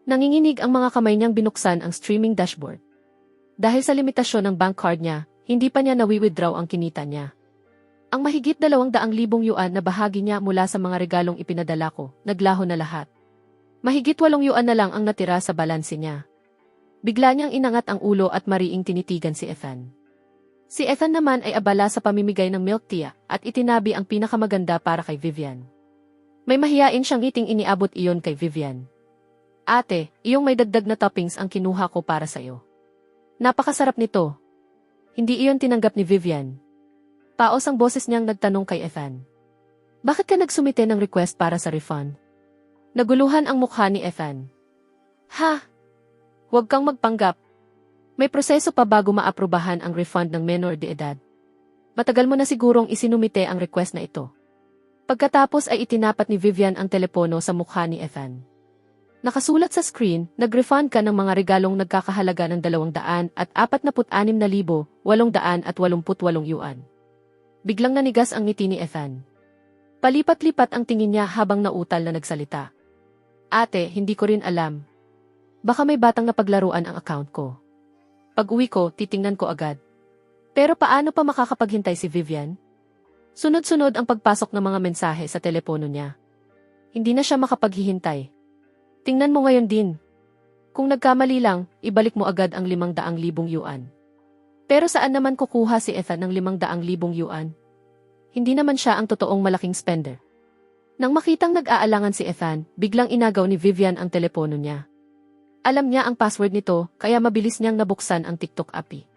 Nanginginig ang mga kamay niyang binuksan ang streaming dashboard. Dahil sa limitasyon ng bank card niya, hindi pa niya nawi-withdraw ang kinita niya. Ang mahigit 200,000 yuan na bahagi niya mula sa mga regalong ipinadala ko, naglaho na lahat. Mahigit 8 yuan na lang ang natira sa balanse niya. Bigla niyang inangat ang ulo at mariing tinitigan si Ethan. Si Ethan naman ay abala sa pamimigay ng milk tea at itinabi ang pinakamaganda para kay Vivian. May mahiyain siyang ngiting iniabot iyon kay Vivian. Ate, iyong may dagdag na toppings ang kinuha ko para sa'yo. Napakasarap nito. Hindi iyon tinanggap ni Vivian. Paos ang boses niyang nagtanong kay Ethan. Bakit ka nagsumite ng request para sa refund? Naguluhan ang mukha ni Ethan. Ha? Huwag kang magpanggap. May proseso pa bago maaprubahan ang refund ng menor de edad. Matagal mo na sigurong isinumite ang request na ito. Pagkatapos ay itinapat ni Vivian ang telepono sa mukha ni Ethan. Nakasulat sa screen, nag-refund ka ng mga regalong nagkakahalaga ng 246,888 yuan. Biglang nanigas ang ngiti ni Ethan. Palipat-lipat ang tingin niya habang nautal na nagsalita. Ate, hindi ko rin alam. Baka may batang napaglaruan ang account ko. Pag-uwi ko, titingnan ko agad. Pero paano pa makakapaghintay si Vivian? Sunod-sunod ang pagpasok ng mga mensahe sa telepono niya. Hindi na siya makapaghihintay. Tingnan mo ngayon din. Kung nagkamali lang, ibalik mo agad ang 500,000 yuan. Pero saan naman kukuha si Ethan ng 500,000 yuan? Hindi naman siya ang totoong malaking spender. Nang makitang nag-aalangan si Ethan, biglang inagaw ni Vivian ang telepono niya. Alam niya ang password nito, kaya mabilis niyang nabuksan ang TikTok API.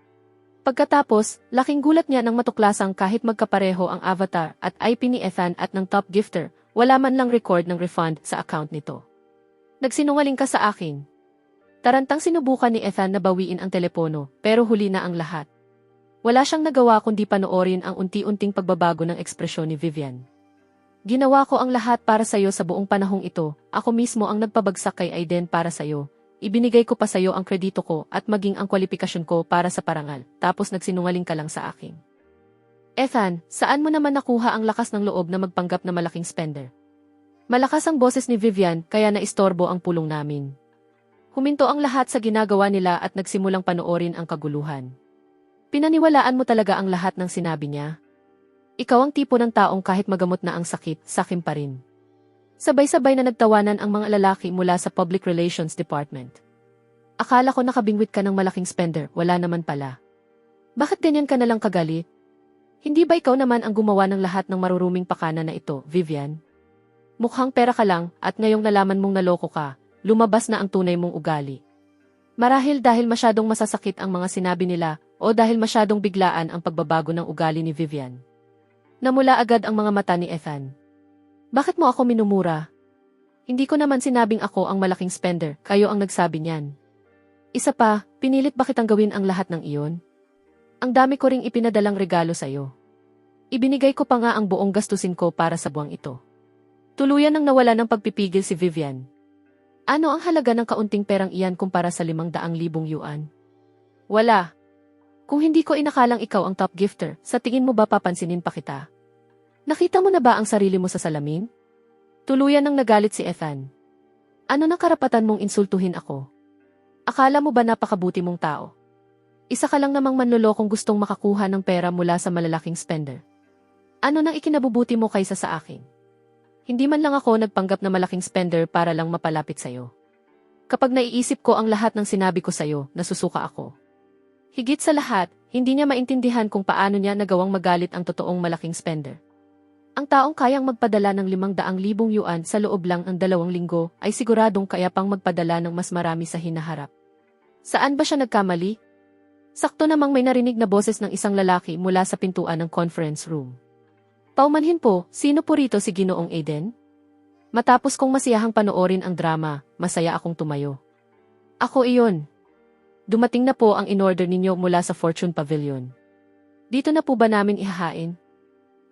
Pagkatapos, laking gulat niya nang matuklasang kahit magkapareho ang avatar at IP ni Ethan at ng top gifter, wala man lang record ng refund sa account nito. Nagsinungaling ka sa akin. Tarantang sinubukan ni Ethan na bawiin ang telepono, pero huli na ang lahat. Wala siyang nagawa kundi panoorin ang unti-unting pagbabago ng ekspresyon ni Vivian. Ginawa ko ang lahat para sa'yo sa buong panahong ito, ako mismo ang nagpabagsak kay Aiden para sa'yo. Ibinigay ko pa sa'yo ang kredito ko at maging ang kwalifikasyon ko para sa parangal, tapos nagsinungaling ka lang sa akin. Ethan, saan mo naman nakuha ang lakas ng loob na magpanggap na malaking spender? Malakas ang boses ni Vivian kaya naistorbo ang pulong namin. Huminto ang lahat sa ginagawa nila at nagsimulang panoorin ang kaguluhan. Pinaniwalaan mo talaga ang lahat ng sinabi niya? Ikaw ang tipo ng taong kahit magamot na ang sakit, sakim pa rin. Sabay-sabay na nagtawanan ang mga lalaki mula sa Public Relations Department. Akala ko nakabingwit ka ng malaking spender, wala naman pala. Bakit ganyan ka nalang kagalit? Hindi ba ikaw naman ang gumawa ng lahat ng maruruming pakana na ito, Vivian? Mukhang pera ka lang at ngayong nalaman mong naloko ka, lumabas na ang tunay mong ugali. Marahil dahil masyadong masasakit ang mga sinabi nila o dahil masyadong biglaan ang pagbabago ng ugali ni Vivian. Namula agad ang mga mata ni Ethan. Bakit mo ako minumura? Hindi ko naman sinabing ako ang malaking spender, kayo ang nagsabi niyan. Isa pa, pinilit ba kitang gawin ang lahat ng iyon? Ang dami ko ring ipinadalang regalo sa'yo. Ibinigay ko pa nga ang buong gastusin ko para sa buwang ito. Tuluyan nang nawala ng pagpipigil si Vivian. Ano ang halaga ng kaunting perang iyan kumpara sa 500,000 yuan? Wala. Kung hindi ko inakalang ikaw ang top gifter, sa tingin mo ba papansinin pa kita? Nakita mo na ba ang sarili mo sa salamin? Tuluyan nang nagalit si Ethan. Ano nang karapatan mong insultuhin ako? Akala mo ba napakabuti mong tao? Isa ka lang namang manlolokong gustong makakuha ng pera mula sa malalaking spender. Ano nang ikinabubuti mo kaysa sa akin? Hindi man lang ako nagpanggap na malaking spender para lang mapalapit sa'yo. Kapag naiisip ko ang lahat ng sinabi ko sa'yo, nasusuka ako. Higit sa lahat, hindi niya maintindihan kung paano niya nagawang magalit ang totoong malaking spender. Ang taong kayang magpadala ng 500,000 yuan sa loob lang ng 2 linggo ay siguradong kaya pang magpadala ng mas marami sa hinaharap. Saan ba siya nagkamali? Sakto namang may narinig na boses ng isang lalaki mula sa pintuan ng conference room. Paumanhin po, sino po rito si Ginoong Aiden? Matapos kong masiyahang panoorin ang drama, masaya akong tumayo. Ako iyon. Dumating na po ang in-order ninyo mula sa Fortune Pavilion. Dito na po ba namin ihahain?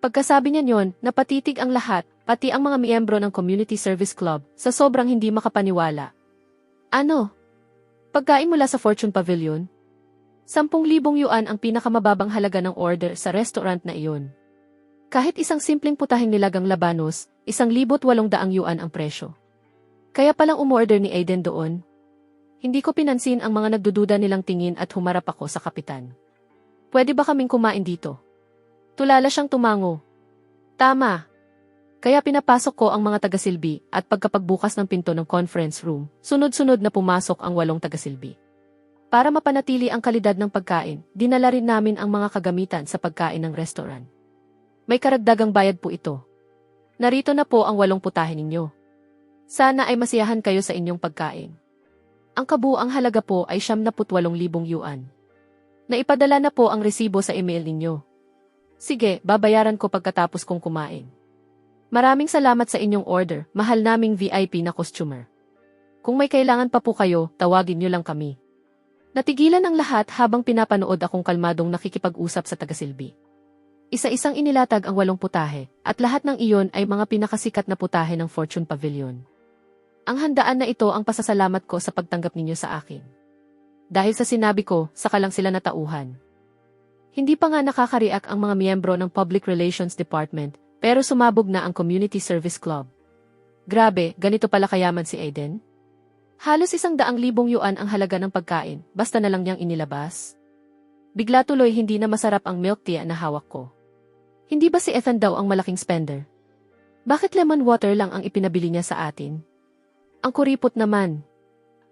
Pagkasabi niya yon, napatitig ang lahat, pati ang mga miyembro ng Community Service Club, sa sobrang hindi makapaniwala. Ano? Pagkain mula sa Fortune Pavilion? 10,000 yuan ang pinakamababang halaga ng order sa restaurant na iyon. Kahit isang simpleng putahing nilagang labanos, 1,800 yuan ang presyo. Kaya palang umorder ni Aiden doon. Hindi ko pinansin ang mga nagdududa nilang tingin at humarap ako sa kapitan. Pwede ba kaming kumain dito? Tulala siyang tumango. Tama. Kaya pinapasok ko ang mga tagasilbi at pagkapagbukas ng pinto ng conference room, sunod-sunod na pumasok ang 8 tagasilbi. Para mapanatili ang kalidad ng pagkain, dinala rin namin ang mga kagamitan sa pagkain ng restaurant. May karagdagang bayad po ito. Narito na po ang 8 putahe ninyo. Sana ay masiyahan kayo sa inyong pagkain. Ang kabuang halaga po ay 78,000 yuan. Naipadala na po ang resibo sa email ninyo. Sige, babayaran ko pagkatapos kong kumain. Maraming salamat sa inyong order, mahal naming VIP na customer. Kung may kailangan pa po kayo, tawagin niyo lang kami. Natigilan ang lahat habang pinapanood akong kalmadong nakikipag-usap sa tagasilbi. Isa-isang inilatag ang 8 putahe, at lahat ng iyon ay mga pinakasikat na putahe ng Fortune Pavilion. Ang handaan na ito ang pasasalamat ko sa pagtanggap ninyo sa akin. Dahil sa sinabi ko, saka lang sila natauhan. Hindi pa nga nakaka-react ang mga miyembro ng Public Relations Department, pero sumabog na ang Community Service Club. Grabe, ganito pala kayaman si Aiden? Halos 100,000 yuan ang halaga ng pagkain, basta na lang niyang inilabas. Bigla tuloy hindi na masarap ang milk tea na hawak ko. Hindi ba si Ethan daw ang malaking spender? Bakit lemon water lang ang ipinabili niya sa atin? Ang kuripot naman.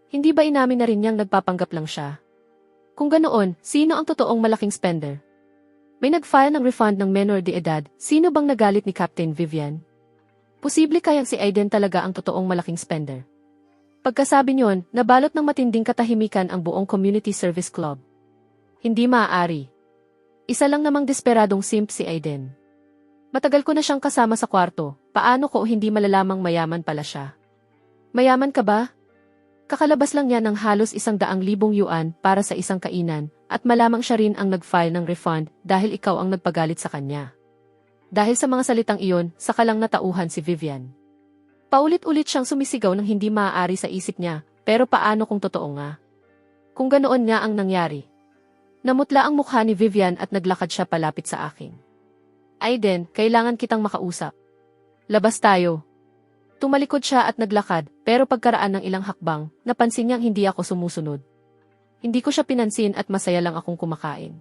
Hindi ba inamin na rin niyang nagpapanggap lang siya? Kung ganoon, sino ang totoong malaking spender? May nag-file ng refund ng menor de edad, sino bang nagalit ni Captain Vivian? Posible kayang si Aiden talaga ang totoong malaking spender. Pagkasabi niyon, nabalot ng matinding katahimikan ang buong Community Service Club. Hindi maaari. Isa lang namang desperadong simp si Aiden. Matagal ko na siyang kasama sa kwarto, paano ko hindi malalamang mayaman pala siya? Mayaman ka ba? Kakalabas lang niya ng halos 100,000 yuan para sa isang kainan, at malamang siya rin ang nag-file ng refund dahil ikaw ang nagpagalit sa kanya. Dahil sa mga salitang iyon, saka lang natauhan si Vivian. Paulit-ulit siyang sumisigaw ng hindi maaari sa isip niya, pero paano kung totoo nga? Kung ganoon nga ang nangyari. Namutla ang mukha ni Vivian at naglakad siya palapit sa akin. Aiden, kailangan kitang makausap. Labas tayo. Tumalikod siya at naglakad, pero pagkaraan ng ilang hakbang, napansin niyang hindi ako sumusunod. Hindi ko siya pinansin at masaya lang akong kumakain.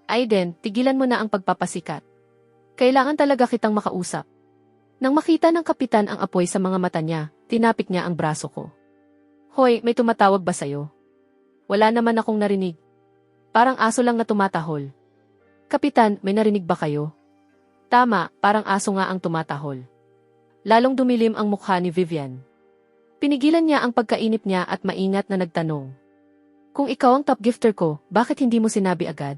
Aiden, tigilan mo na ang pagpapasikat. Kailangan talaga kitang makausap. Nang makita ng kapitan ang apoy sa mga mata niya, tinapik niya ang braso ko. Hoy, may tumatawag ba sa'yo? Wala naman akong narinig. Parang aso lang na tumatahol. Kapitan, may narinig ba kayo? Tama, parang aso nga ang tumatahol. Lalong dumilim ang mukha ni Vivian. Pinigilan niya ang pagkainip niya at maingat na nagtanong. Kung ikaw ang top gifter ko, bakit hindi mo sinabi agad?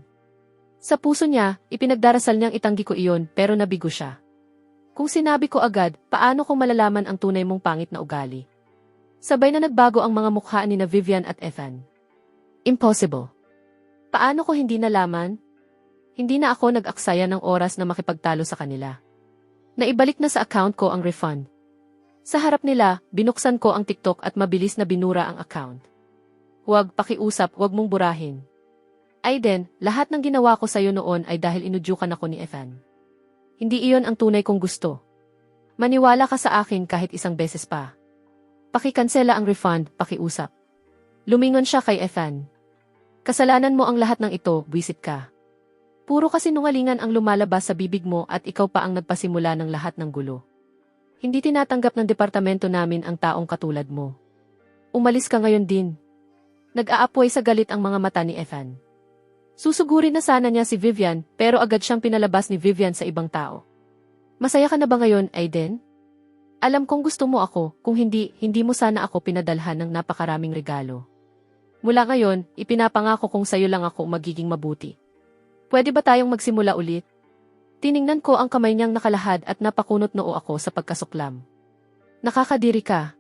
Sa puso niya, ipinagdarasal niyang itanggi ko iyon pero nabigo siya. Kung sinabi ko agad, paano kung malalaman ang tunay mong pangit na ugali? Sabay na nagbago ang mga mukha ni na Vivian at Ethan. Impossible. Paano ko hindi nalaman? Hindi na ako nag-aksaya ng oras na makipagtalo sa kanila. Naibalik na sa account ko ang refund. Sa harap nila, binuksan ko ang TikTok at mabilis na binura ang account. Huwag pakiusap, huwag mong burahin. Aiden, lahat ng ginawa ko sa'yo noon ay dahil inudyukan ako ni Ethan. Hindi iyon ang tunay kong gusto. Maniwala ka sa akin kahit isang beses pa. Pakikansela ang refund, pakiusap. Lumingon siya kay Ethan. Kasalanan mo ang lahat ng ito, buwisit ka. Puro kasinungalingan ang lumalabas sa bibig mo at ikaw pa ang nagpasimula ng lahat ng gulo. Hindi tinatanggap ng departamento namin ang taong katulad mo. Umalis ka ngayon din. Nag-aapoy sa galit ang mga mata ni Ethan. Susugurin na sana niya si Vivian, pero agad siyang pinalabas ni Vivian sa ibang tao. Masaya ka na ba ngayon, Aiden? Alam kong gusto mo ako, kung hindi, hindi mo sana ako pinadalhan ng napakaraming regalo. Mula ngayon, ipinapangako kong sa'yo lang ako magiging mabuti. Pwede ba tayong magsimula ulit? Tiningnan ko ang kamay niyang nakalahad at napakunot noo ako sa pagkasuklam. Nakakadiri ka.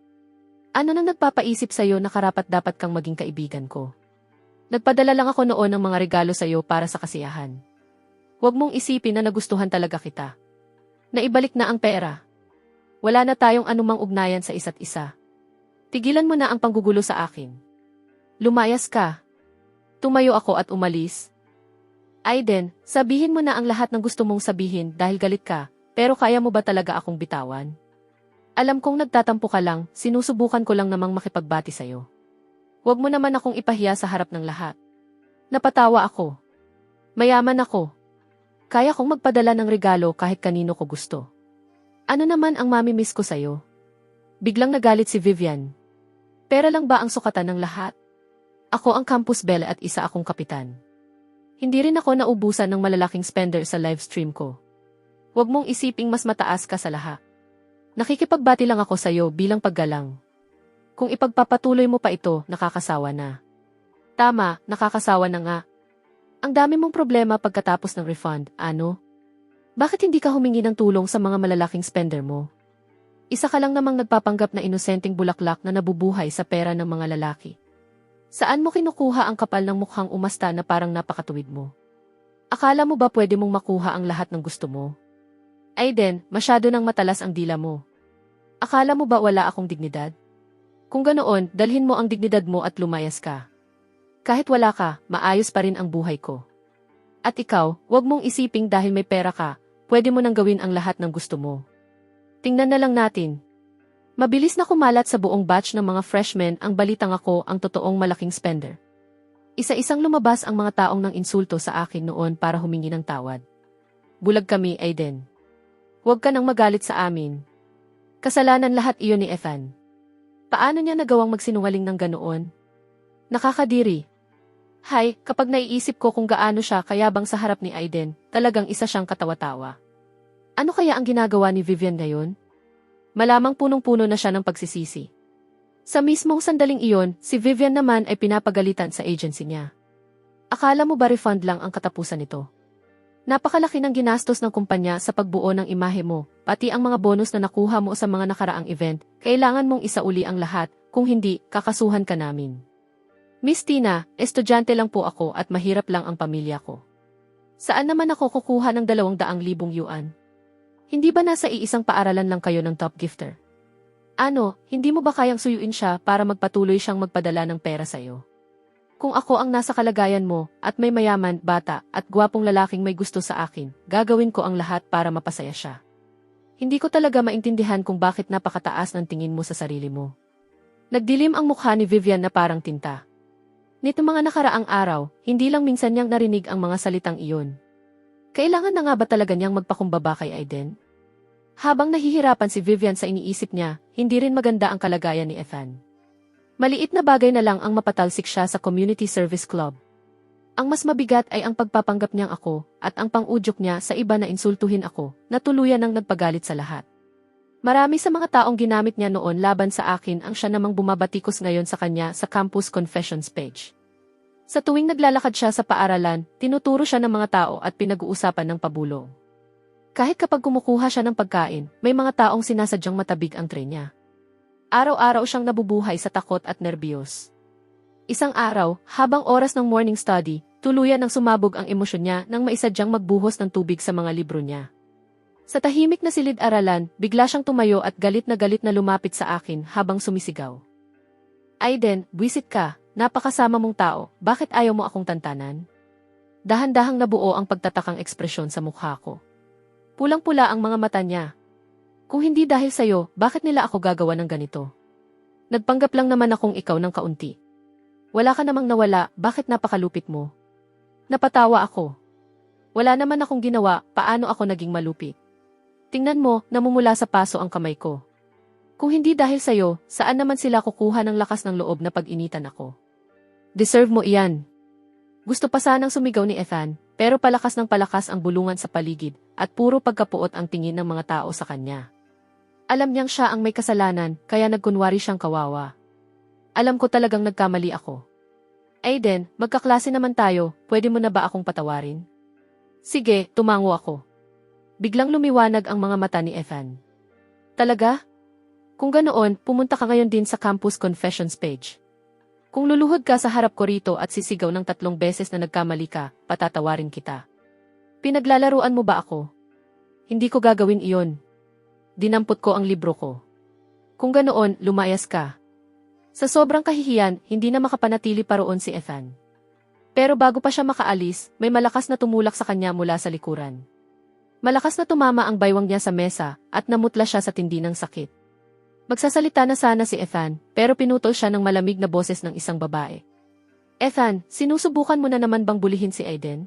Ano nang nagpapaisip sa'yo na karapat-dapat kang maging kaibigan ko? Nagpadala lang ako noon ng mga regalo sa'yo para sa kasiyahan. Huwag mong isipin na nagustuhan talaga kita. Naibalik na ang pera. Wala na tayong anumang ugnayan sa isa't isa. Tigilan mo na ang panggugulo sa akin. Lumayas ka. Tumayo ako at umalis. Aiden, sabihin mo na ang lahat ng gusto mong sabihin dahil galit ka, pero kaya mo ba talaga akong bitawan? Alam kong nagtatampo ka lang, sinusubukan ko lang namang makipagbati sa'yo. Huwag mo naman akong ipahiya sa harap ng lahat. Napatawa ako. Mayaman ako. Kaya kong magpadala ng regalo kahit kanino ko gusto. Ano naman ang mamimiss ko sa'yo? Biglang nagalit si Vivian. Pera lang ba ang sukatan ng lahat? Ako ang campus belle at isa akong kapitan. Hindi rin ako naubusan ng malalaking spender sa livestream ko. Huwag mong isiping mas mataas ka sa lahat. Nakikipagbati lang ako sa'yo bilang paggalang. Kung ipagpapatuloy mo pa ito, nakakasawa na. Tama, nakakasawa na nga. Ang dami mong problema pagkatapos ng refund, ano? Bakit hindi ka humingi ng tulong sa mga malalaking spender mo? Isa ka lang namang nagpapanggap na inosenteng bulaklak na nabubuhay sa pera ng mga lalaki. Saan mo kinukuha ang kapal ng mukhang umasta na parang napakatuwid mo? Akala mo ba pwede mong makuha ang lahat ng gusto mo? Aiden, masyado nang matalas ang dila mo. Akala mo ba wala akong dignidad? Kung ganoon, dalhin mo ang dignidad mo at lumayas ka. Kahit wala ka, maayos pa rin ang buhay ko. At ikaw, wag mong isiping dahil may pera ka, pwede mo nang gawin ang lahat ng gusto mo. Tingnan na lang natin. Mabilis na kumalat sa buong batch ng mga freshmen ang balitang ako ang totoong malaking spender. Isa-isang lumabas ang mga taong nang insulto sa akin noon para humingi ng tawad. Bulag kami, Aiden. Huwag ka nang magalit sa amin. Kasalanan lahat iyon ni Ethan. Paano niya nagawang magsinungaling ng ganoon? Nakakadiri. Hay, kapag naiisip ko kung gaano siya kayabang sa harap ni Aiden, talagang isa siyang katawa-tawa. Ano kaya ang ginagawa ni Vivian ngayon? Malamang punong-puno na siya ng pagsisisi. Sa mismong sandaling iyon, si Vivian naman ay pinapagalitan sa agency niya. Akala mo ba refund lang ang katapusan nito? Napakalaki ng ginastos ng kumpanya sa pagbuo ng imahe mo, pati ang mga bonus na nakuha mo sa mga nakaraang event, kailangan mong isauli ang lahat, kung hindi, kakasuhan ka namin. Miss Tina, estudyante lang po ako at mahirap lang ang pamilya ko. Saan naman ako kukuha ng 200,000 yuan? Hindi ba nasa iisang paaralan lang kayo ng top gifter? Ano, hindi mo ba kayang suyuin siya para magpatuloy siyang magpadala ng pera sa'yo? Kung ako ang nasa kalagayan mo, at may mayaman, bata, at gwapong lalaking may gusto sa akin, gagawin ko ang lahat para mapasaya siya. Hindi ko talaga maintindihan kung bakit napakataas ng tingin mo sa sarili mo. Nagdilim ang mukha ni Vivian na parang tinta. Nito mga nakaraang araw, hindi lang minsan niyang narinig ang mga salitang iyon. Kailangan na nga ba talaga niyang magpakumbaba kay Aiden? Habang nahihirapan si Vivian sa iniisip niya, hindi rin maganda ang kalagayan ni Ethan. Maliit na bagay na lang ang mapatalsik siya sa community service club. Ang mas mabigat ay ang pagpapanggap niyang ako, at ang pang-udyok niya sa iba na insultuhin ako, na tuluyan ng nagpagalit sa lahat. Marami sa mga taong ginamit niya noon laban sa akin ang siya namang bumabatikos ngayon sa kanya sa campus confessions page. Sa tuwing naglalakad siya sa paaralan, tinuturo siya ng mga tao at pinag-uusapan ng pabulong. Kahit kapag kumukuha siya ng pagkain, may mga taong sinasadyang matabig ang tray niya. Araw-araw siyang nabubuhay sa takot at nerbiyos. Isang araw, habang oras ng morning study, tuluyan ng sumabog ang emosyon niya nang maisadyang magbuhos ng tubig sa mga libro niya. Sa tahimik na silid-aralan, bigla siyang tumayo at galit na lumapit sa akin habang sumisigaw. Aiden, buwisit ka, napakasama mong tao, bakit ayaw mo akong tantanan? Dahan-dahang nabuo ang pagtatakang ekspresyon sa mukha ko. Pulang-pula ang mga mata niya. Kung hindi dahil sa'yo, bakit nila ako gagawa ng ganito? Nagpanggap lang naman akong ikaw ng kaunti. Wala ka namang nawala, bakit napakalupit mo? Napatawa ako. Wala naman akong ginawa, paano ako naging malupit? Tingnan mo, namumula sa paso ang kamay ko. Kung hindi dahil sa'yo, saan naman sila kukuha ng lakas ng loob na pag-initan ako? Deserve mo iyan. Gusto pa sanang sumigaw ni Ethan, pero palakas ng palakas ang bulungan sa paligid, at puro pagkapuot ang tingin ng mga tao sa kanya. Alam niyang siya ang may kasalanan, kaya nagkunwari siyang kawawa. Alam ko talagang nagkamali ako. Aiden, magkaklase naman tayo, pwede mo na ba akong patawarin? Sige, tumango ako. Biglang lumiwanag ang mga mata ni Ethan. Talaga? Kung ganoon, pumunta ka ngayon din sa campus confessions page. Kung luluhod ka sa harap ko rito at sisigaw ng 3 beses na nagkamali ka, patatawarin kita. Pinaglalaruan mo ba ako? Hindi ko gagawin iyon. Dinampot ko ang libro ko. Kung ganoon, lumayas ka. Sa sobrang kahihiyan, hindi na makapanatili pa roon si Ethan. Pero bago pa siya makaalis, may malakas na tumulak sa kanya mula sa likuran. Malakas na tumama ang baywang niya sa mesa, at namutla siya sa tindi ng sakit. Magsasalita na sana si Ethan, pero pinutol siya ng malamig na boses ng isang babae. Ethan, sinusubukan mo na naman bang bulihin si Aiden?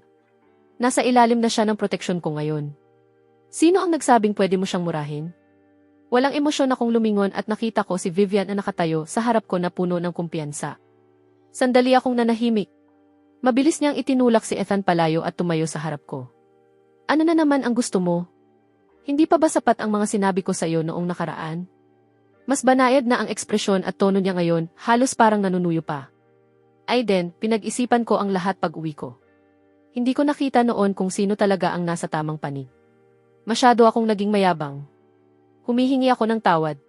Nasa ilalim na siya ng proteksyon ko ngayon. Sino ang nagsabing pwede mo siyang murahin? Walang emosyon akong lumingon at nakita ko si Vivian na nakatayo sa harap ko na puno ng kumpiyansa. Sandali akong nanahimik. Mabilis niyang itinulak si Ethan palayo at tumayo sa harap ko. Ano na naman ang gusto mo? Hindi pa ba sapat ang mga sinabi ko sa iyo noong nakaraan? Mas banayad na ang ekspresyon at tono niya ngayon, halos parang nanunuyo pa. Aiden, pinag-isipan ko ang lahat pag-uwi ko. Hindi ko nakita noon kung sino talaga ang nasa tamang panig. Masyado akong naging mayabang. Humihingi ako ng tawad.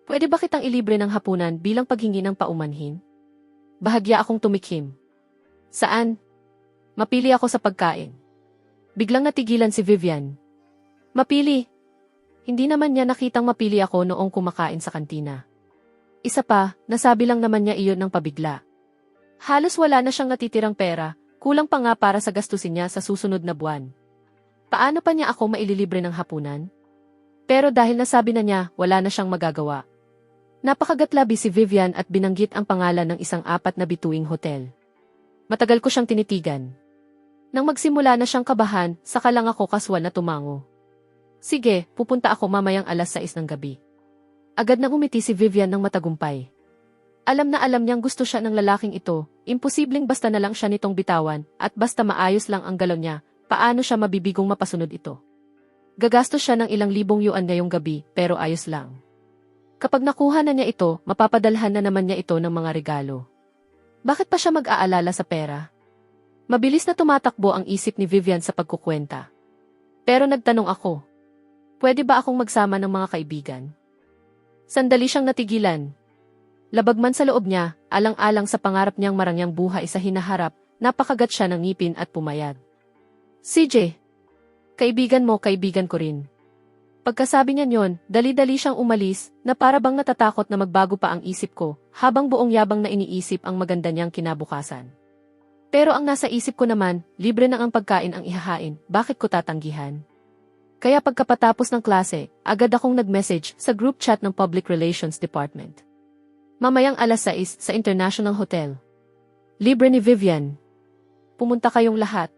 Pwede ba kitang ilibre ng hapunan bilang paghingi ng paumanhin? Bahagya akong tumikhim. Saan? Mapili ako sa pagkain. Biglang natigilan si Vivian. Mapili. Hindi naman niya nakitang mapili ako noong kumakain sa kantina. Isa pa, nasabi lang naman niya iyon ng pabigla. Halos wala na siyang natitirang pera, kulang pa nga para sa gastusin niya sa susunod na buwan. Paano pa niya ako maililibre ng hapunan? Pero dahil nasabi na niya, wala na siyang magagawa. Napakagatlabi si Vivian at binanggit ang pangalan ng isang 4 na bituing hotel. Matagal ko siyang tinitigan. Nang magsimula na siyang kabahan, saka lang ako kaswal na tumango. Sige, pupunta ako mamayang 6:00 ng gabi. Agad nang umiti si Vivian ng matagumpay. Alam na alam niyang gusto siya ng lalaking ito, imposibleng basta na lang siya nitong bitawan, at basta maayos lang ang galon niya, paano siya mabibigong mapasunod ito. Gagastos siya ng ilang libong yuan ngayong gabi, pero ayos lang. Kapag nakuha na niya ito, mapapadalhan na naman niya ito ng mga regalo. Bakit pa siya mag-aalala sa pera? Mabilis na tumatakbo ang isip ni Vivian sa pagkukwenta. Pero nagtanong ako, pwede ba akong magsama ng mga kaibigan? Sandali siyang natigilan. Labag man sa loob niya, alang-alang sa pangarap niyang marangyang buhay sa hinaharap, napakagat siya ng ngipin at pumayag. CJ, kaibigan mo, kaibigan ko rin. Pagkasabi niya yon, dali-dali siyang umalis, na para bang natatakot na magbago pa ang isip ko, habang buong yabang na iniisip ang maganda niyang kinabukasan. Pero ang nasa isip ko naman, libre na ang pagkain ang ihahain, bakit ko tatanggihan? Kaya pagkapatapos ng klase, agad akong nag-message sa group chat ng Public Relations Department. Mamayang 6:00 sa International Hotel. Libre ni Vivian. Pumunta kayong lahat.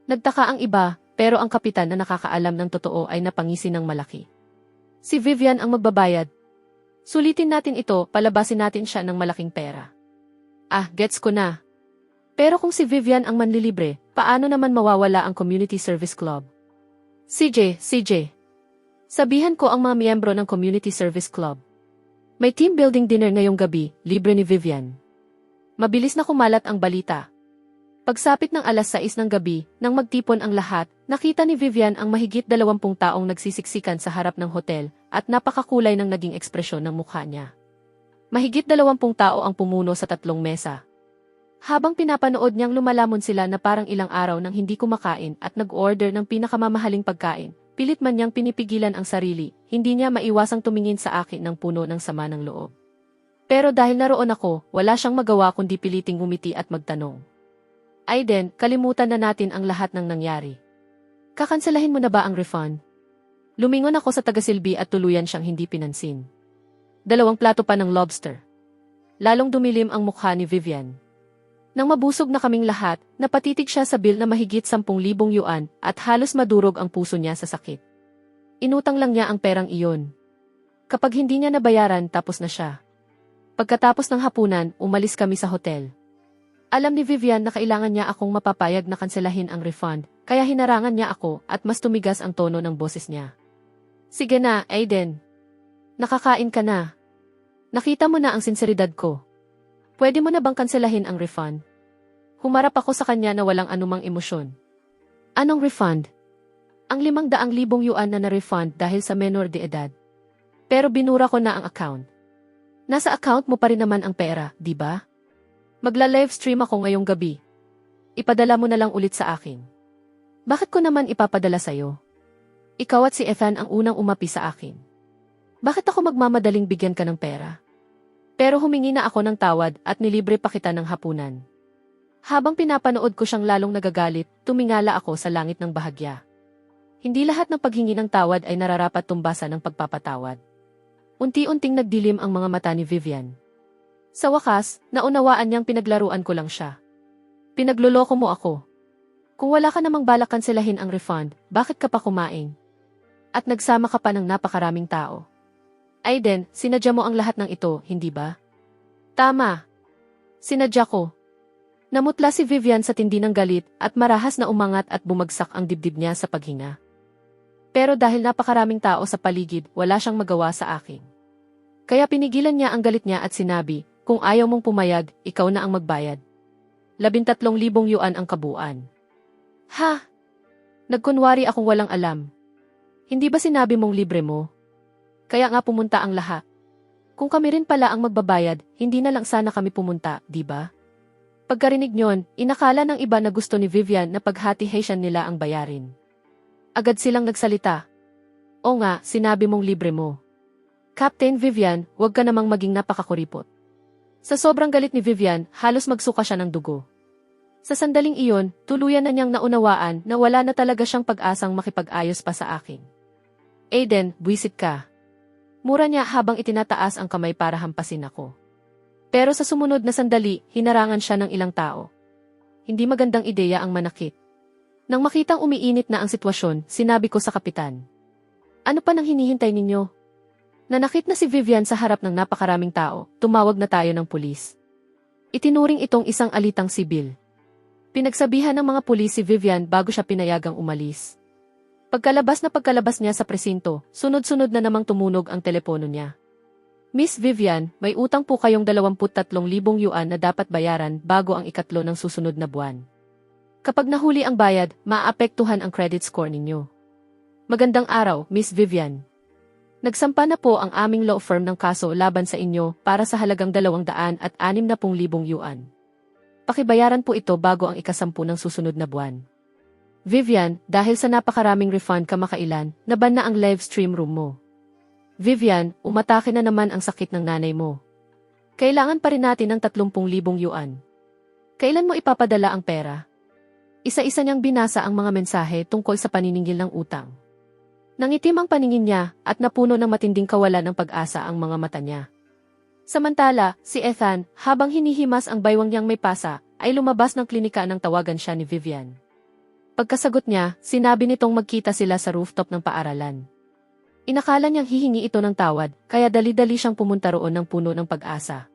Nagtaka ang iba, pero ang kapitan na nakakaalam ng totoo ay napangisi ng malaki. Si Vivian ang magbabayad. Sulitin natin ito, palabasin natin siya ng malaking pera. Ah, gets ko na. Pero kung si Vivian ang manlilibre, paano naman mawawala ang Community Service Club? CJ. Sabihan ko ang mga miyembro ng Community Service Club. May team building dinner ngayong gabi, libre ni Vivian. Mabilis na kumalat ang balita. Pagsapit ng 6:00 ng gabi, nang magtipon ang lahat, nakita ni Vivian ang mahigit 20 taong nagsisiksikan sa harap ng hotel, at napakakulay ng naging ekspresyon ng mukha niya. Mahigit 20 tao ang pumuno sa 3 mesa. Habang pinapanood niyang lumalamon sila na parang ilang araw nang hindi kumakain at nag-order ng pinakamamahaling pagkain, pilit man niyang pinipigilan ang sarili, hindi niya maiwasang tumingin sa akin ng puno ng sama ng loob. Pero dahil naroon ako, wala siyang magawa kundi piliting ngumiti at magtanong. Aiden, kalimutan na natin ang lahat ng nangyari. Kakanselahin mo na ba ang refund? Lumingon ako sa tagasilbi at tuluyan siyang hindi pinansin. 2 plato pa ng lobster. Lalong dumilim ang mukha ni Vivian. Nang mabusog na kaming lahat, napatitig siya sa bill na mahigit 10,000 yuan at halos madurog ang puso niya sa sakit. Inutang lang niya ang perang iyon. Kapag hindi niya nabayaran, tapos na siya. Pagkatapos ng hapunan, umalis kami sa hotel. Alam ni Vivian na kailangan niya akong mapapayag na kanselahin ang refund, kaya hinarangan niya ako at mas tumigas ang tono ng boses niya. Sige na, Aiden. Nakakain ka na. Nakita mo na ang sinseridad ko. Pwede mo na bang kanselahin ang refund? Humarap ako sa kanya na walang anumang emosyon. Anong refund? Ang 500,000 yuan na na-refund dahil sa menor de edad. Pero binura ko na ang account. Nasa account mo pa rin naman ang pera, di ba? Magla-livestream ako ngayong gabi. Ipadala mo na lang ulit sa akin. Bakit ko naman ipapadala sa'yo? Ikaw at si Ethan ang unang umapi sa akin. Bakit ako magmamadaling bigyan ka ng pera? Pero humingi na ako ng tawad at nilibre pa kita ng hapunan. Habang pinapanood ko siyang lalong nagagalit, tumingala ako sa langit ng bahagya. Hindi lahat ng paghingi ng tawad ay nararapat tumbasan ng pagpapatawad. Unti-unting nagdilim ang mga mata ni Vivian. Sa wakas, naunawaan niyang pinaglaruan ko lang siya. Pinagloloko mo ako. Kung wala ka namang balak kanselahin ang refund, bakit ka pa kumain? At nagsama ka pa ng napakaraming tao. Aiden, sinadya mo ang lahat ng ito, hindi ba? Tama. Sinadya ko. Namutla si Vivian sa tindi ng galit at marahas na umangat at bumagsak ang dibdib niya sa paghinga. Pero dahil napakaraming tao sa paligid, wala siyang magawa sa akin. Kaya pinigilan niya ang galit niya at sinabi, kung ayaw mong pumayag, ikaw na ang magbayad. 13,000 yuan ang kabuuan. Ha? Nagkunwari akong walang alam. Hindi ba sinabi mong libre mo? Kaya nga pumunta ang lahat. Kung kami rin pala ang magbabayad, hindi na lang sana kami pumunta, di ba? Pagkarinig niyon, inakala ng iba na gusto ni Vivian na paghati-hatian nila ang bayarin. Agad silang nagsalita. O nga, sinabi mong libre mo. Captain Vivian, huwag ka namang maging napakakuripot. Sa sobrang galit ni Vivian, halos magsuka siya ng dugo. Sa sandaling iyon, tuluyan na niyang naunawaan na wala na talaga siyang pag-asang makipag-ayos pa sa akin. Aiden, buwisit ka. Mura niya habang itinataas ang kamay para hampasin ako. Pero sa sumunod na sandali, hinarangan siya ng ilang tao. Hindi magandang ideya ang manakit. Nang makitang umiinit na ang sitwasyon, sinabi ko sa kapitan. Ano pa nang hinihintay ninyo? Nanakit na si Vivian sa harap ng napakaraming tao, tumawag na tayo ng pulis. Itinuring itong isang alitang sibil. Pinagsabihan ng mga pulis si Vivian bago siya pinayagang umalis. Pagkalabas niya sa presinto, sunod-sunod na namang tumunog ang telepono niya. Miss Vivian, may utang po kayong 23,000 yuan na dapat bayaran bago ang ikatlo ng susunod na buwan. Kapag nahuli ang bayad, maaapektuhan ang credit score ninyo. Magandang araw, Miss Vivian. Nagsampa na po ang aming law firm ng kaso laban sa inyo para sa halagang 260,000 yuan. Pakibayaran po ito bago ang ikasampu ng susunod na buwan. Vivian, dahil sa napakaraming refund kamakailan, naban na ang live stream room mo. Vivian, umatake na naman ang sakit ng nanay mo. Kailangan pa rin natin ng 30,000 yuan. Kailan mo ipapadala ang pera? Isa-isa niyang binasa ang mga mensahe tungkol sa paniningil ng utang. Nangitim ang paningin niya at napuno ng matinding kawalan ng pag-asa ang mga mata niya. Samantala, si Ethan, habang hinihimas ang baywang niyang may pasa, ay lumabas ng klinika nang tawagan siya ni Vivian. Pagkasagot niya, sinabi nitong magkita sila sa rooftop ng paaralan. Inakala niyang hihingi ito ng tawad, kaya dali-dali siyang pumunta roon ng puno ng pag-asa.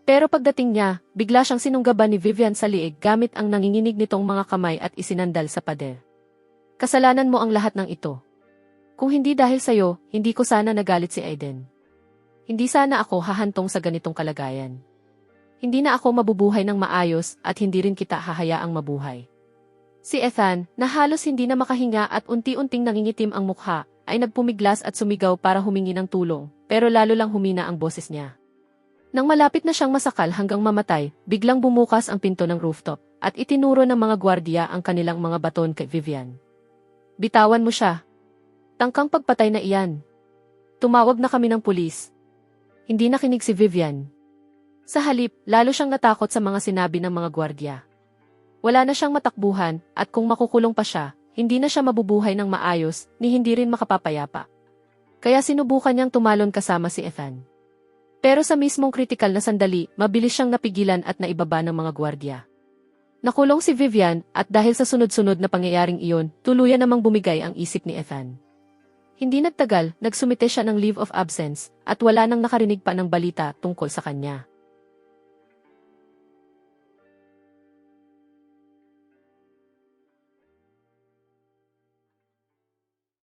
Pero pagdating niya, bigla siyang sinunggaban ni Vivian sa liig gamit ang nanginginig nitong mga kamay at isinandal sa pader. Kasalanan mo ang lahat ng ito. Kung hindi dahil sa'yo, hindi ko sana nagalit si Aiden. Hindi sana ako hahantong sa ganitong kalagayan. Hindi na ako mabubuhay ng maayos at hindi rin kita hahayaang mabuhay. Si Ethan, na halos hindi na makahinga at unti-unting nangingitim ang mukha, ay nagpumiglas at sumigaw para humingi ng tulong, pero lalo lang humina ang boses niya. Nang malapit na siyang masakal hanggang mamatay, biglang bumukas ang pinto ng rooftop, at itinuro ng mga gwardiya ang kanilang mga baton kay Vivian. Bitawan mo siya. Tangkang pagpatay na iyan. Tumawag na kami ng pulis. Hindi nakinig si Vivian. Sa halip, lalo siyang natakot sa mga sinabi ng mga gwardiya. Wala na siyang matakbuhan, at kung makukulong pa siya, hindi na siya mabubuhay ng maayos, ni hindi rin makapapayapa. Kaya sinubukan niyang tumalon kasama si Ethan. Pero sa mismong kritikal na sandali, mabilis siyang napigilan at naibaba ng mga gwardiya. Nakulong si Vivian, at dahil sa sunod-sunod na pangyayaring iyon, tuluyan namang bumigay ang isip ni Ethan. Hindi nagtagal, nagsumite siya ng leave of absence, at wala nang nakarinig pa ng balita tungkol sa kanya.